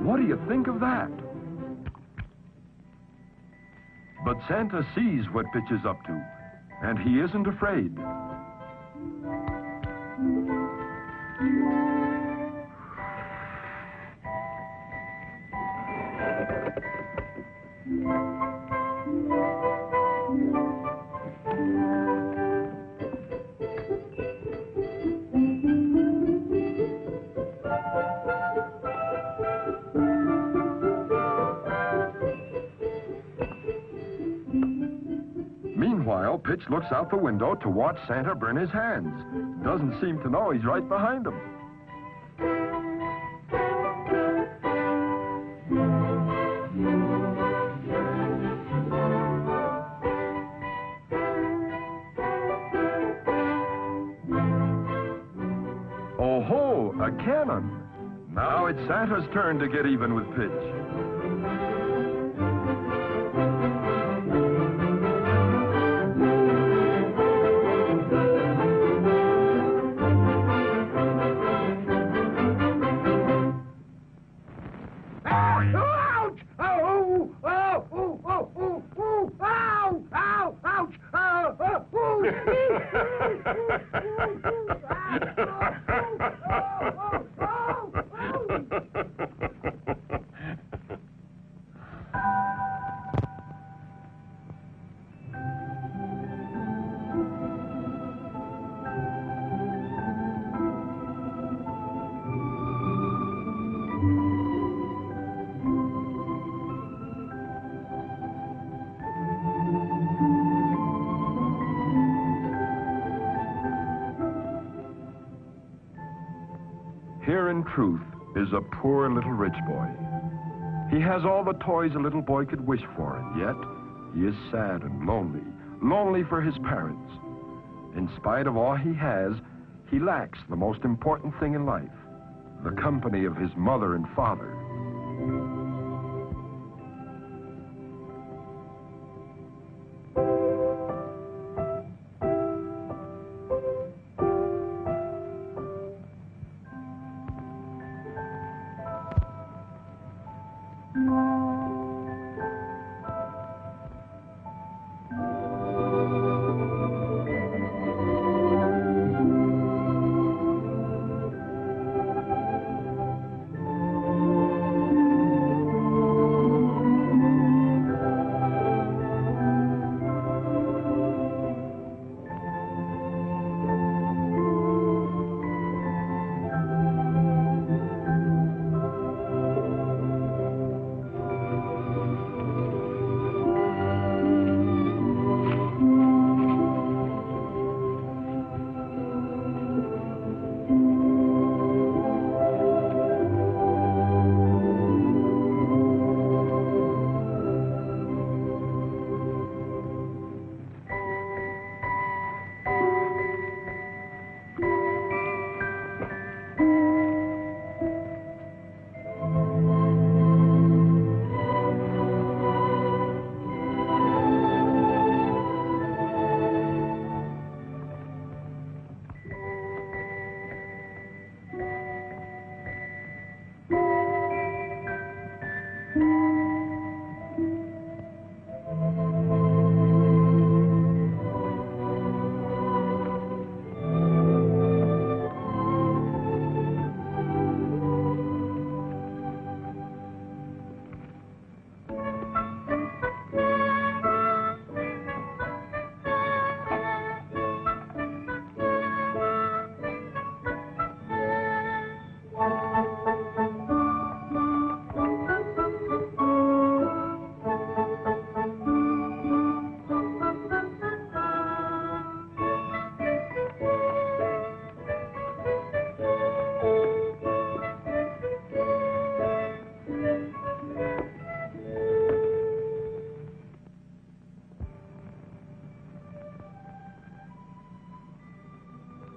What do you think of that? But Santa sees what Pitch is up to, and he isn't afraid. Pitch looks out the window to watch Santa burn his hands. Doesn't seem to know he's right behind him. Oh ho, a cannon. Now it's Santa's turn to get even with Pitch. Ouch! Oh! Oh! Oh! Oh! Oh! Oh! Ow! Ow! Ouch! Oh! Oh! Here in truth is a poor little rich boy. He has all the toys a little boy could wish for, and yet he is sad and lonely, lonely for his parents. In spite of all he has, he lacks the most important thing in life, the company of his mother and father.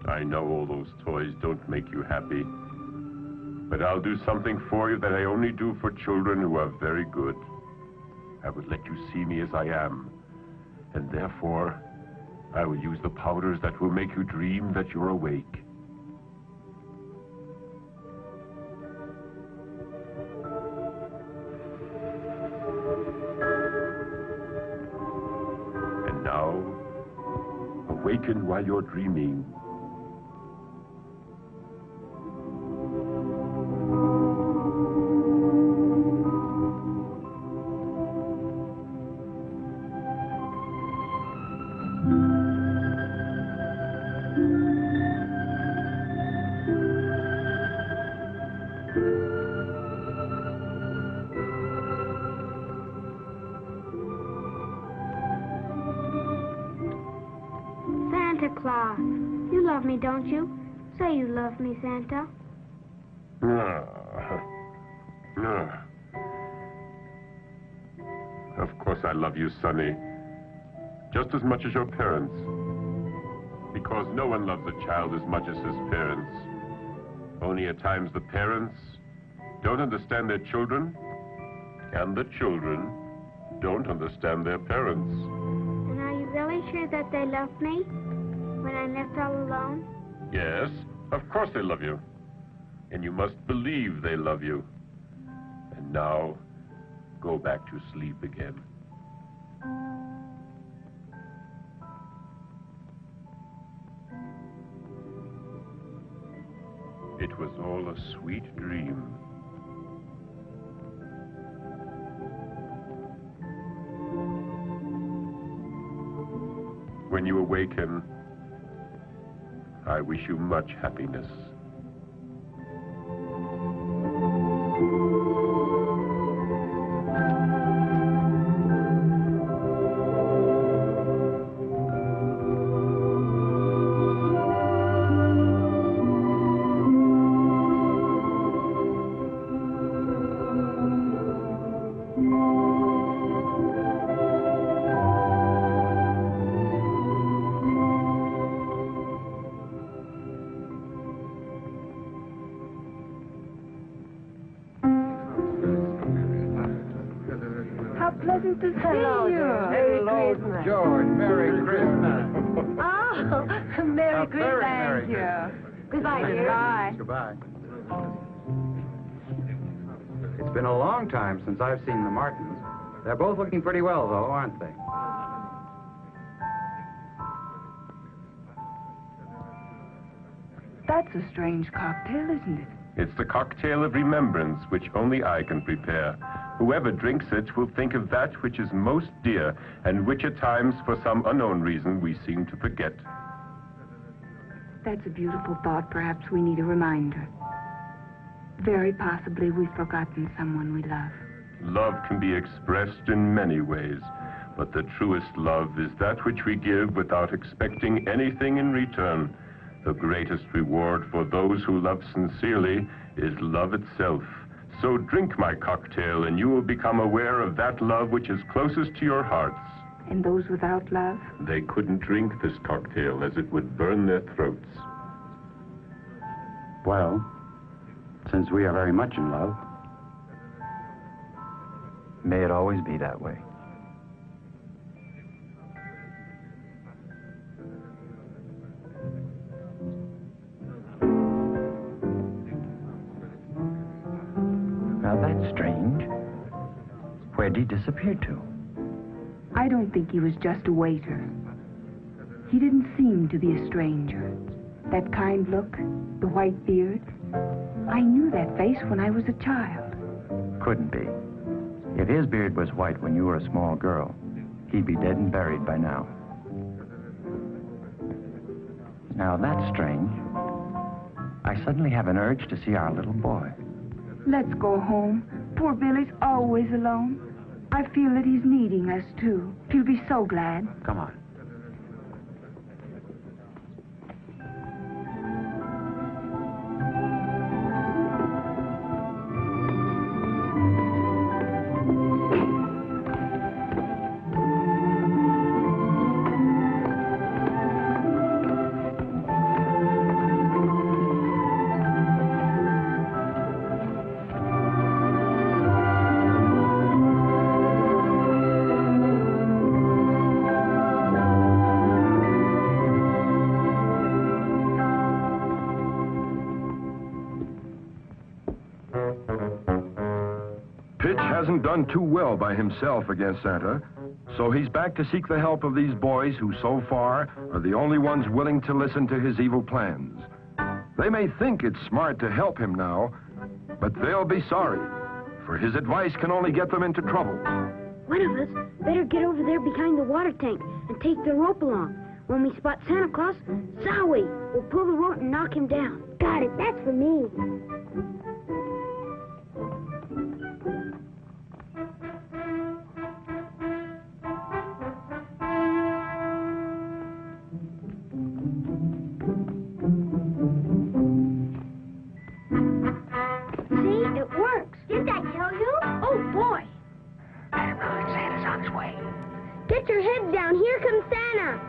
I know all those toys don't make you happy, but I'll do something for you that I only do for children who are very good. I would let you see me as I am, and therefore I will use the powders that will make you dream that you're awake. And now, awaken while you're dreaming. love me, don't you? Say you love me, Santa. No. Of course I love you, Sonny. Just as much as your parents. Because no one loves a child as much as his parents. Only at times the parents don't understand their children, and the children don't understand their parents. And are you really sure that they love me when I'm left all alone? Yes, of course they love you. And you must believe they love you. And now, go back to sleep again. It was all a sweet dream. When you awaken, I wish you much happiness. Pleasant to see you. Hello, George. Merry Christmas. Oh, Merry Christmas. Thank you. Goodbye, dear. Goodbye. It's been a long time since I've seen the Martins. They're both looking pretty well, though, aren't they? That's a strange cocktail, isn't it? It's the cocktail of remembrance which only I can prepare. Whoever drinks it will think of that which is most dear, and which at times, for some unknown reason, we seem to forget. That's a beautiful thought. Perhaps we need a reminder. Very possibly we've forgotten someone we love. Love can be expressed in many ways, but the truest love is that which we give without expecting anything in return. The greatest reward for those who love sincerely is love itself. So drink my cocktail, and you will become aware of that love which is closest to your hearts. And those without love? They couldn't drink this cocktail, as it would burn their throats. Well, since we are very much in love, may it always be that way. Now that's strange. Where'd he disappear to? I don't think he was just a waiter. He didn't seem to be a stranger. That kind look, the white beard. I knew that face when I was a child. Couldn't be. If his beard was white when you were a small girl, he'd be dead and buried by now. Now that's strange. I suddenly have an urge to see our little boy. Let's go home. Poor Billy's always alone. I feel that he's needing us, too. He'll be so glad. Come on. Hasn't done too well by himself against Santa, so he's back to seek the help of these boys who so far are the only ones willing to listen to his evil plans. They may think it's smart to help him now, but they'll be sorry, for his advice can only get them into trouble. One of us better get over there behind the water tank and take the rope along. When we spot Santa Claus, Zowie, we'll pull the rope and knock him down. Got it, that's for me. And here comes Santa.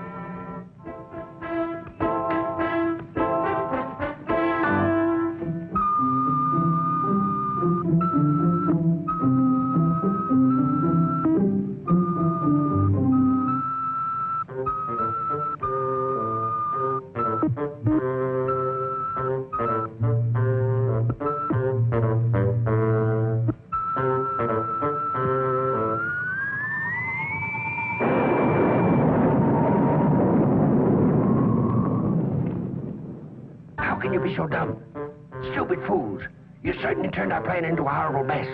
How can you be so dumb? Stupid fools. You certainly turned our plan into a horrible mess.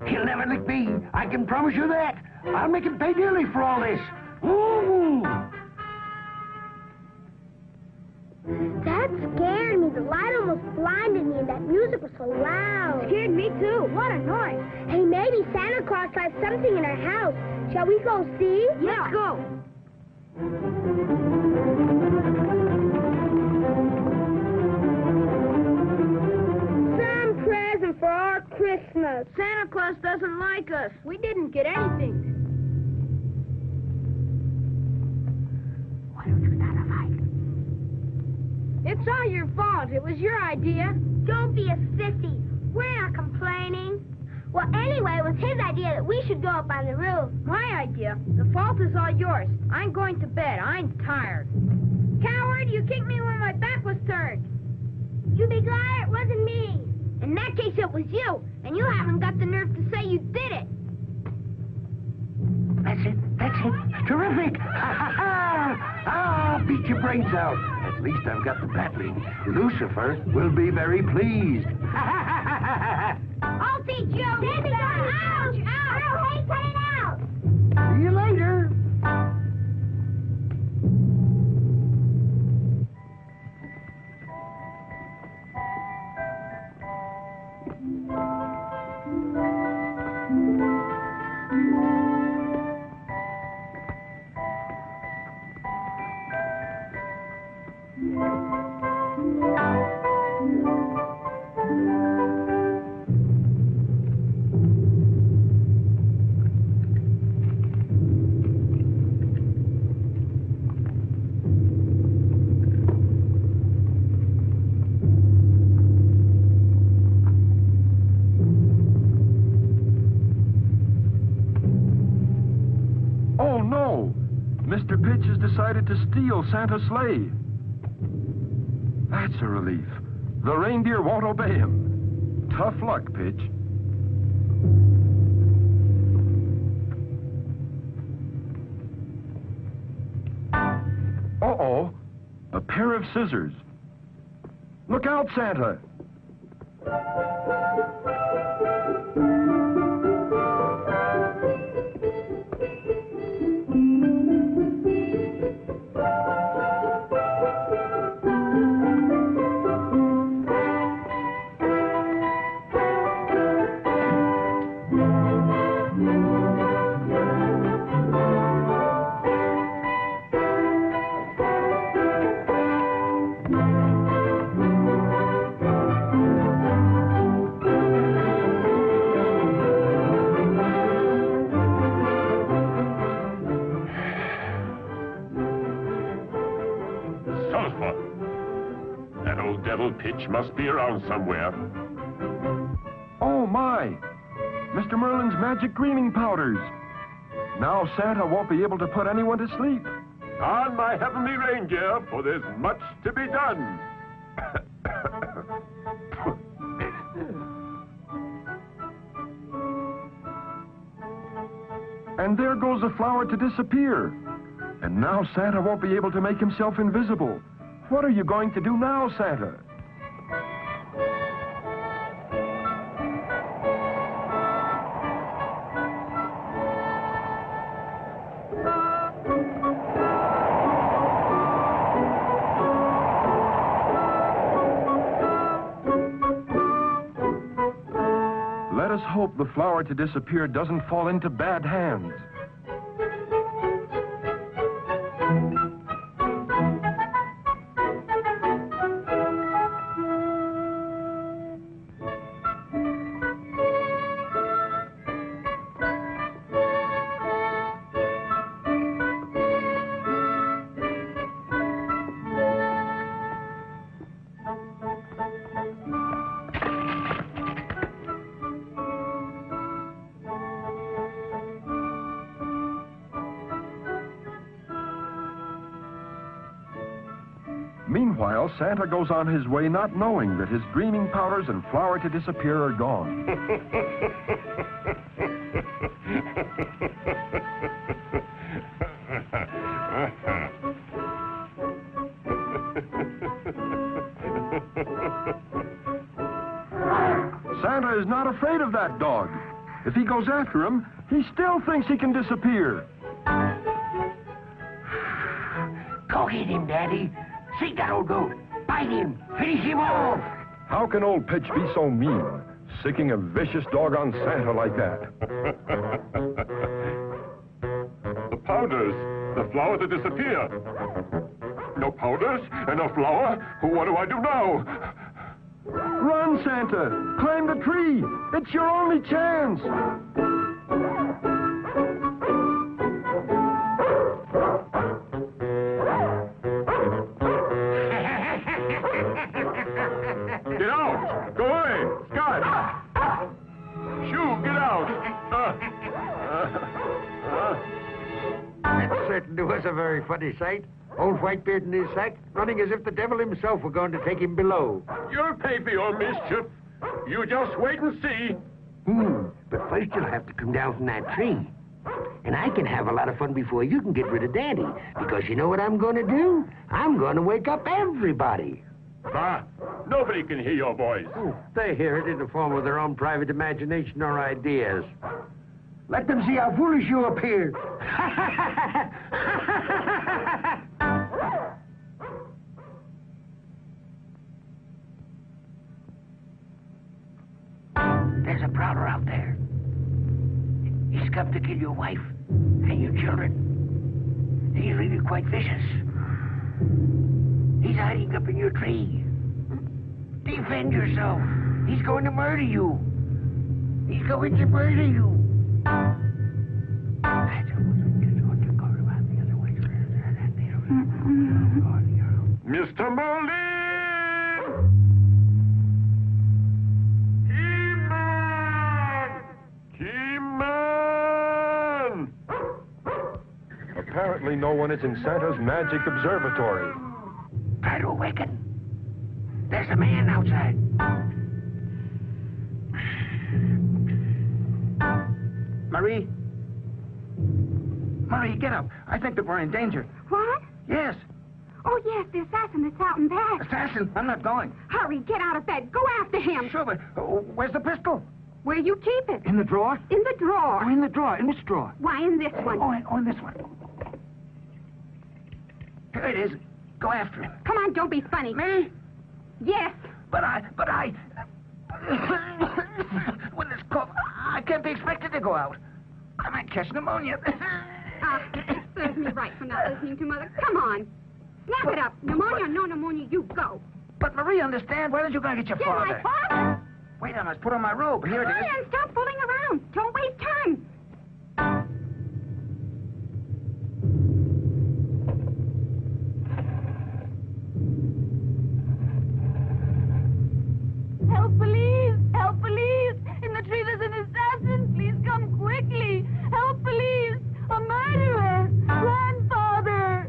He'll never lick me. I can promise you that. I'll make him pay dearly for all this. Ooh. That scared me. The light almost blinded me, and that music was so loud. Scared me too. What a noise. Hey, maybe Santa Claus left something in our house. Shall we go see? Yeah. Let's go. Some present for our Christmas. Santa Claus doesn't like us. We didn't get anything. Why don't you start a fight? It's all your fault. It was your idea. Don't be a sissy. We're not complaining. Well, anyway, it was his idea that we should go up on the roof. My idea? The fault is all yours. I'm going to bed. I'm tired. Coward, you kicked me when my back was turned. You be glad it wasn't me. In that case, it was you. And you haven't got the nerve to say you did it. That's it. That's it. Terrific. I'll beat your brains out. At least I've got the battling. Lucifer will be very pleased. I'll teach you. Ouch! Ouch! Hey, cut it out! See you later. Mr. Pitch has decided to steal Santa's sleigh. That's a relief. The reindeer won't obey him. Tough luck, Pitch. Uh-oh. A pair of scissors. Look out, Santa! Pitch must be around somewhere. Oh, my! Mr. Merlin's magic greening powders. Now Santa won't be able to put anyone to sleep. On my heavenly reindeer, for there's much to be done. And there goes the flower to disappear. And now Santa won't be able to make himself invisible. What are you going to do now, Santa? Let us hope the flower to disappear doesn't fall into bad hands. Meanwhile, Santa goes on his way not knowing that his dreaming powders and flour to disappear are gone. Santa is not afraid of that dog. If he goes after him, he still thinks he can disappear. Go get him, Daddy. See that old goat. Bite him. Finish him off. How can old Pitch be so mean, sicking a vicious dog on Santa like that? The powders, the flour to disappear. No powders and no flour. What do I do now? Run, Santa! Climb the tree! It's your only chance! Get out! Go away! Scott! Shoo, get out! That certainly was a very funny sight. Old Whitebeard in his sack, running as if the devil himself were going to take him below. You'll pay for your mischief. You just wait and see. But first you'll have to come down from that tree. And I can have a lot of fun before you can get rid of Daddy. Because you know what I'm going to do? I'm going to wake up everybody. Bah! Nobody can hear your voice. They hear it in the form of their own private imagination or ideas. Let them see how foolish you appear. There's a prowler out there. He's come to kill your wife and your children. He's really quite vicious. He's hiding up in your tree. Defend yourself. He's going to murder you. He's going to murder you. Mr. Moldy! He-Man! Apparently no one is in Santa's magic observatory. Try to awaken. There's a man outside. Marie? Marie, get up. I think that we're in danger. What? Yes. Oh, yes, the assassin that's out in bed. Assassin, I'm not going. Hurry, get out of bed. Go after him. Sure, but where's the pistol? Where you keep it? In the drawer? In the drawer. Oh, in the drawer. In which drawer? Why, in this one. Oh, in this one. Here it is. Go after him. Come on, don't be funny. Me? Yes. But I... With this cough, I can't be expected to go out. I might catch pneumonia. Serves me right for not listening to Mother. Come on. Snap it up. Pneumonia or no pneumonia, you go. But Marie, understand. Why don't you go and get your father? My father? Wait, I must put on my robe. Here it is. Hurry and stop fooling around. Don't waste time. Help, police! Help, police! In the tree there's an assassin. Please come quickly. Help, police! A murderer! Grandfather!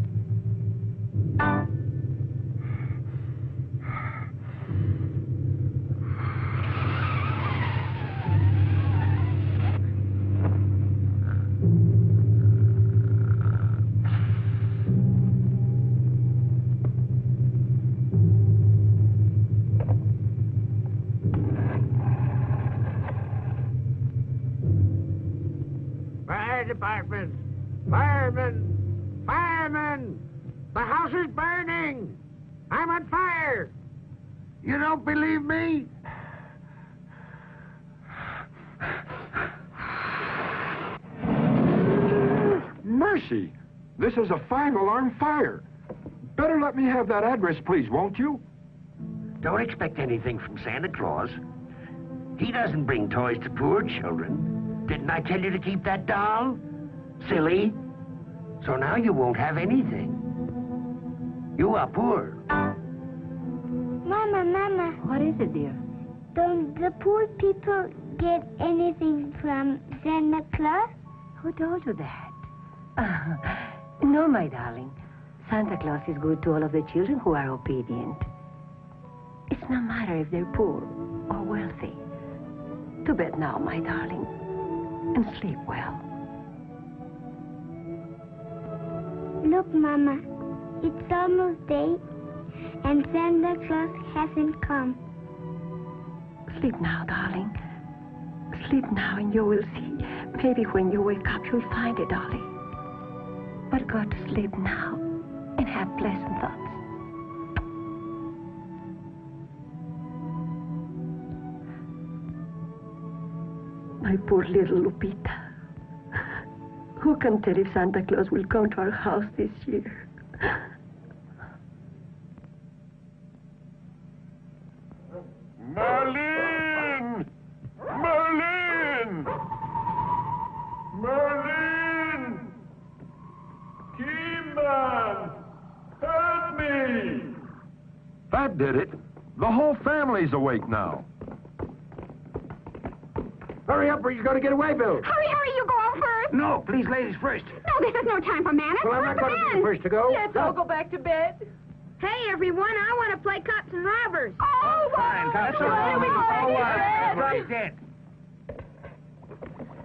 Fire department! Firemen! Firemen! The house is burning! I'm on fire! You don't believe me? Mercy! This is a five-alarm fire. Better let me have that address, please, won't you? Don't expect anything from Santa Claus. He doesn't bring toys to poor children. Didn't I tell you to keep that doll? Silly. So now you won't have anything. You are poor. Mama. What is it, dear? Don't the poor people get anything from Santa Claus? Who told you that? No, my darling. Santa Claus is good to all of the children who are obedient. It's no matter if they're poor or wealthy. To bed now, my darling, and sleep well. Look, Mama, it's almost day, and Santa Claus hasn't come. Sleep now, darling. Sleep now, and you will see. Maybe when you wake up, you'll find it, darling. But go to sleep now, and have pleasant thoughts. My poor little Lupita. Who can tell if Santa Claus will come to our house this year? Merlin! Merlin! Merlin! Keyman! Help me! That did it. The whole family's awake now. Hurry up or you're going to get away, Bill. Hurry, you go out first. No, please, ladies first. No, this is no time for manners. Well, I'm not going to be the first to go. Let's all go back to bed. Hey, everyone, I want to play cops and robbers. Oh, Fine, well, cops. here we go. Right dead.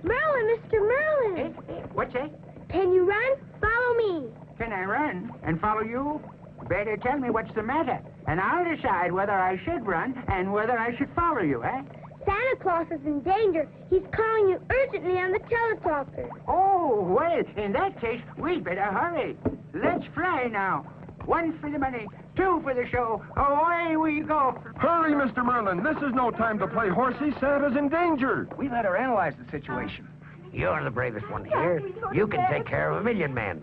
Merlin, Mr. Merlin. What's that? Can you run? Follow me. Can I run and follow you? Better tell me what's the matter, and I'll decide whether I should run and whether I should follow you, eh? Santa Claus is in danger. He's calling you urgently on the teletalker. Oh, well, in that case, we'd better hurry. Let's fly now. 1 for the money, 2 for the show. Away we go. Hurry, Mr. Merlin. This is no time to play horsey. Santa's in danger. We let her analyze the situation. You're the bravest one here. You can take care of 1,000,000 men.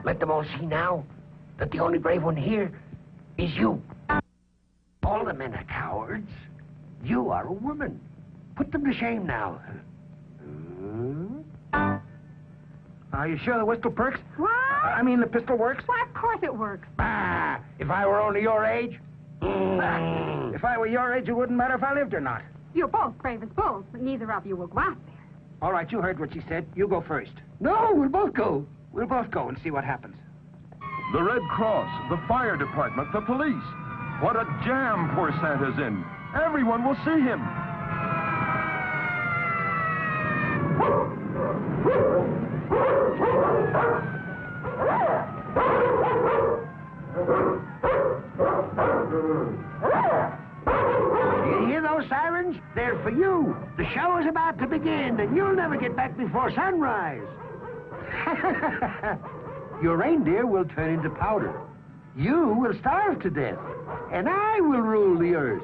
Let them all see now that the only brave one here is you. All the men are cowards. You are a woman. Put them to shame now. Are you sure the whistle perks? What? I mean, the pistol works? Why, of course it works. Bah! If I were only your age. If I were your age, it wouldn't matter if I lived or not. You're both brave as bulls, but neither of you will go out there. All right, you heard what she said. You go first. No, we'll both go. We'll both go and see what happens. The Red Cross, the fire department, the police. What a jam poor Santa's in. Everyone will see him. Do you hear those sirens? They're for you. The show is about to begin, and you'll never get back before sunrise. Your reindeer will turn into powder. You will starve to death, and I will rule the earth.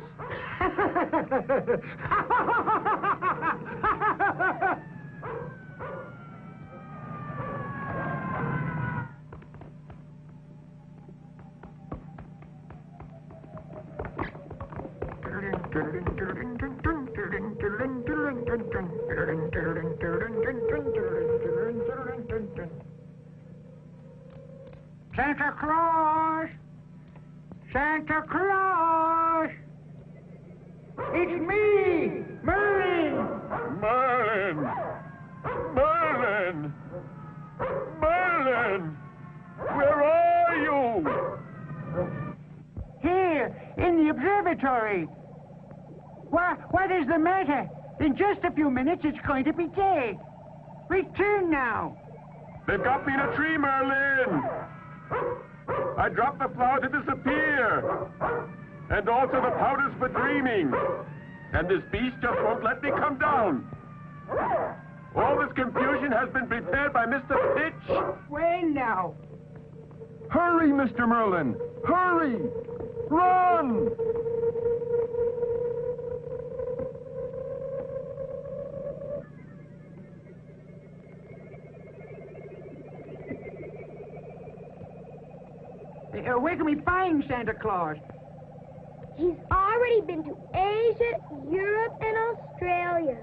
Santa Claus! Santa Claus! It's me, Merlin! Merlin! Merlin! Merlin! Where are you? Here, in the observatory. What is the matter? In just a few minutes, it's going to be day. Return now. They've got me in a tree, Merlin! I dropped the flower to disappear. And also the powders for dreaming. And this beast just won't let me come down. All this confusion has been prepared by Mr. Pitch. Well, now. Hurry, Mr. Merlin. Hurry. Run. Where can we find Santa Claus? He's already been to Asia, Europe, and Australia.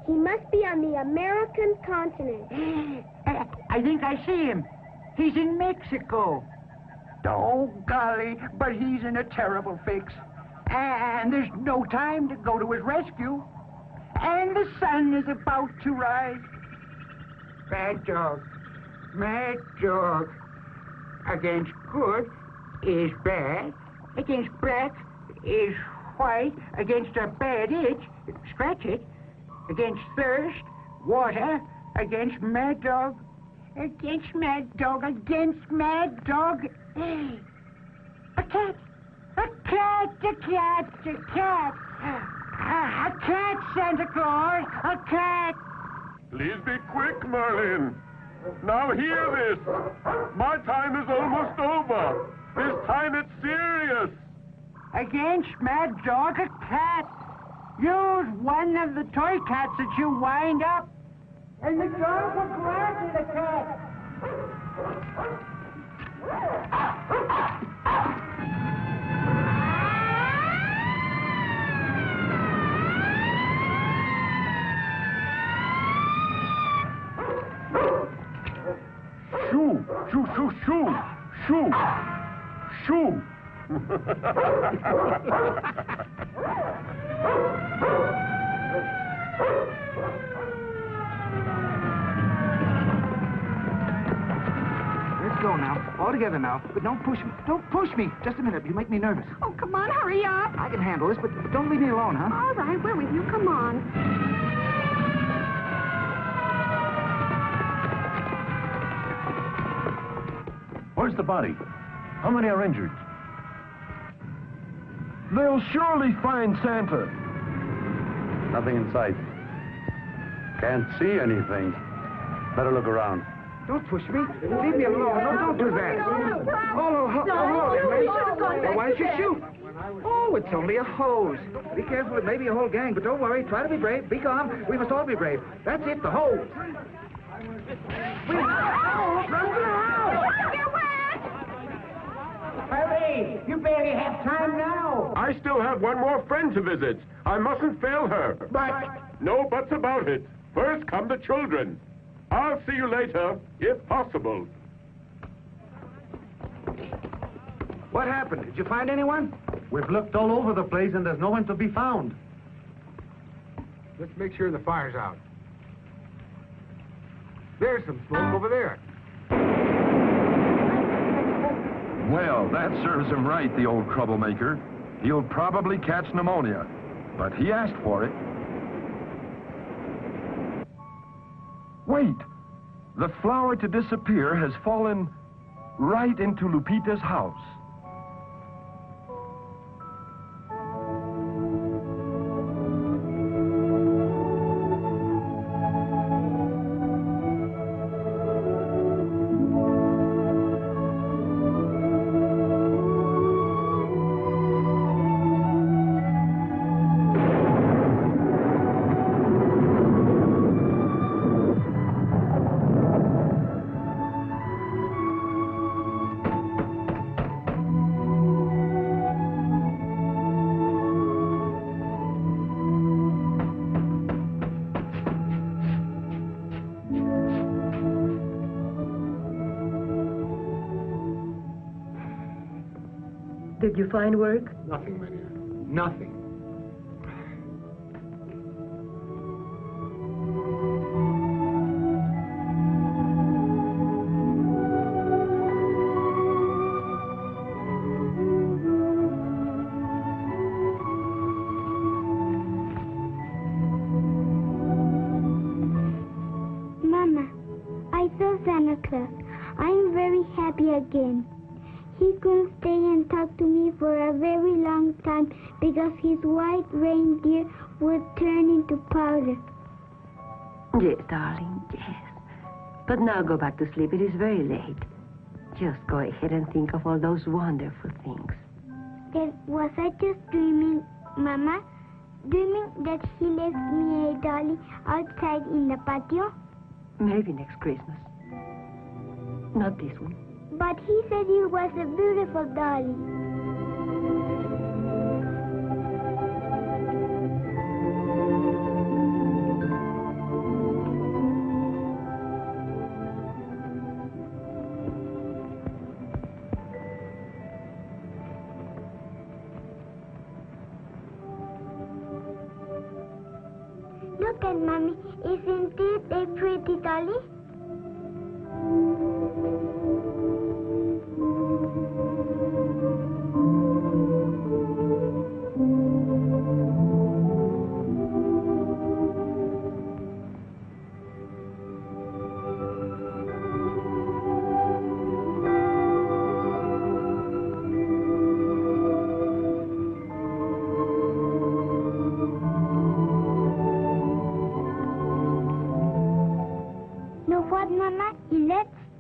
He must be on the American continent. I think I see him. He's in Mexico. Oh, golly, but he's in a terrible fix. And there's no time to go to his rescue. And the sun is about to rise. Bad dog. Mad dog. Against good is bad. Against black is white. Against a bad itch, scratch it. Against thirst, water. Against mad dog. Against mad dog. Against mad dog. A cat. A cat. A cat. A cat. A cat, Santa Claus. A cat. Please be quick, Merlin. Now hear this. My time is almost over. This time it's serious. Against mad dog, a cat. Use one of the toy cats that you wind up, and the dog will gladly the cat. Shoo, shoo, shoo, shoo, shoo, shoo. Let's go now. All together now. But don't push me. Don't push me. Just a minute. You make me nervous. Oh, come on, hurry up. I can handle this, but don't leave me alone, huh? All right, we're with you. Come on. Where's the body? How many are injured? They'll surely find Santa. Nothing in sight. Can't see anything. Better look around. Don't push me. Leave me alone. No, don't do that. Oh, why did you shoot? Oh, it's only a hose. Be careful. It may be a whole gang, but don't worry. Try to be brave. Be calm. We must all be brave. That's it, the hose. Hurry! You barely have time now. I still have one more friend to visit. I mustn't fail her. But... No buts about it. First come the children. I'll see you later, if possible. What happened? Did you find anyone? We've looked all over the place and there's no one to be found. Let's make sure the fire's out. There's some smoke over there. Well, that serves him right, the old troublemaker. He'll probably catch pneumonia, but he asked for it. Wait! The flower to disappear has fallen right into Lupita's house. Did you find work? Nothing, my dear. Nothing. Mama, I saw Santa Claus. I'm very happy again. He couldn't stay and talk to me for a very long time because his white reindeer would turn into powder. Yes, darling, yes. But now go back to sleep. It is very late. Just go ahead and think of all those wonderful things. Then was I just dreaming, Mama? Dreaming that he left me a dolly outside in the patio? Maybe next Christmas. Not this one. But he said it was a beautiful dolly. Look at Mommy. Isn't it a pretty dolly?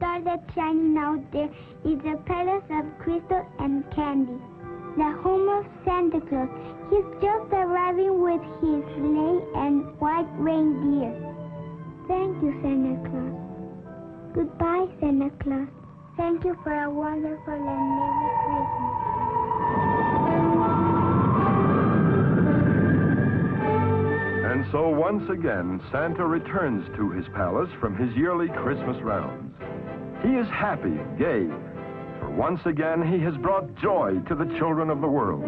star that's shining out there is a palace of crystal and candy. The home of Santa Claus. He's just arriving with his sleigh and white reindeer. Thank you, Santa Claus. Goodbye, Santa Claus. Thank you for a wonderful and merry Christmas. And so once again, Santa returns to his palace from his yearly Christmas rounds. He is happy, gay, for once again he has brought joy to the children of the world.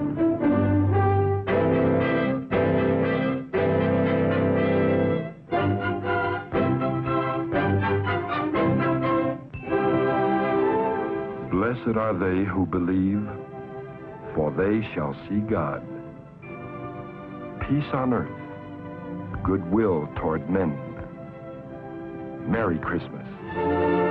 Blessed are they who believe, for they shall see God. Peace on earth, goodwill toward men. Merry Christmas.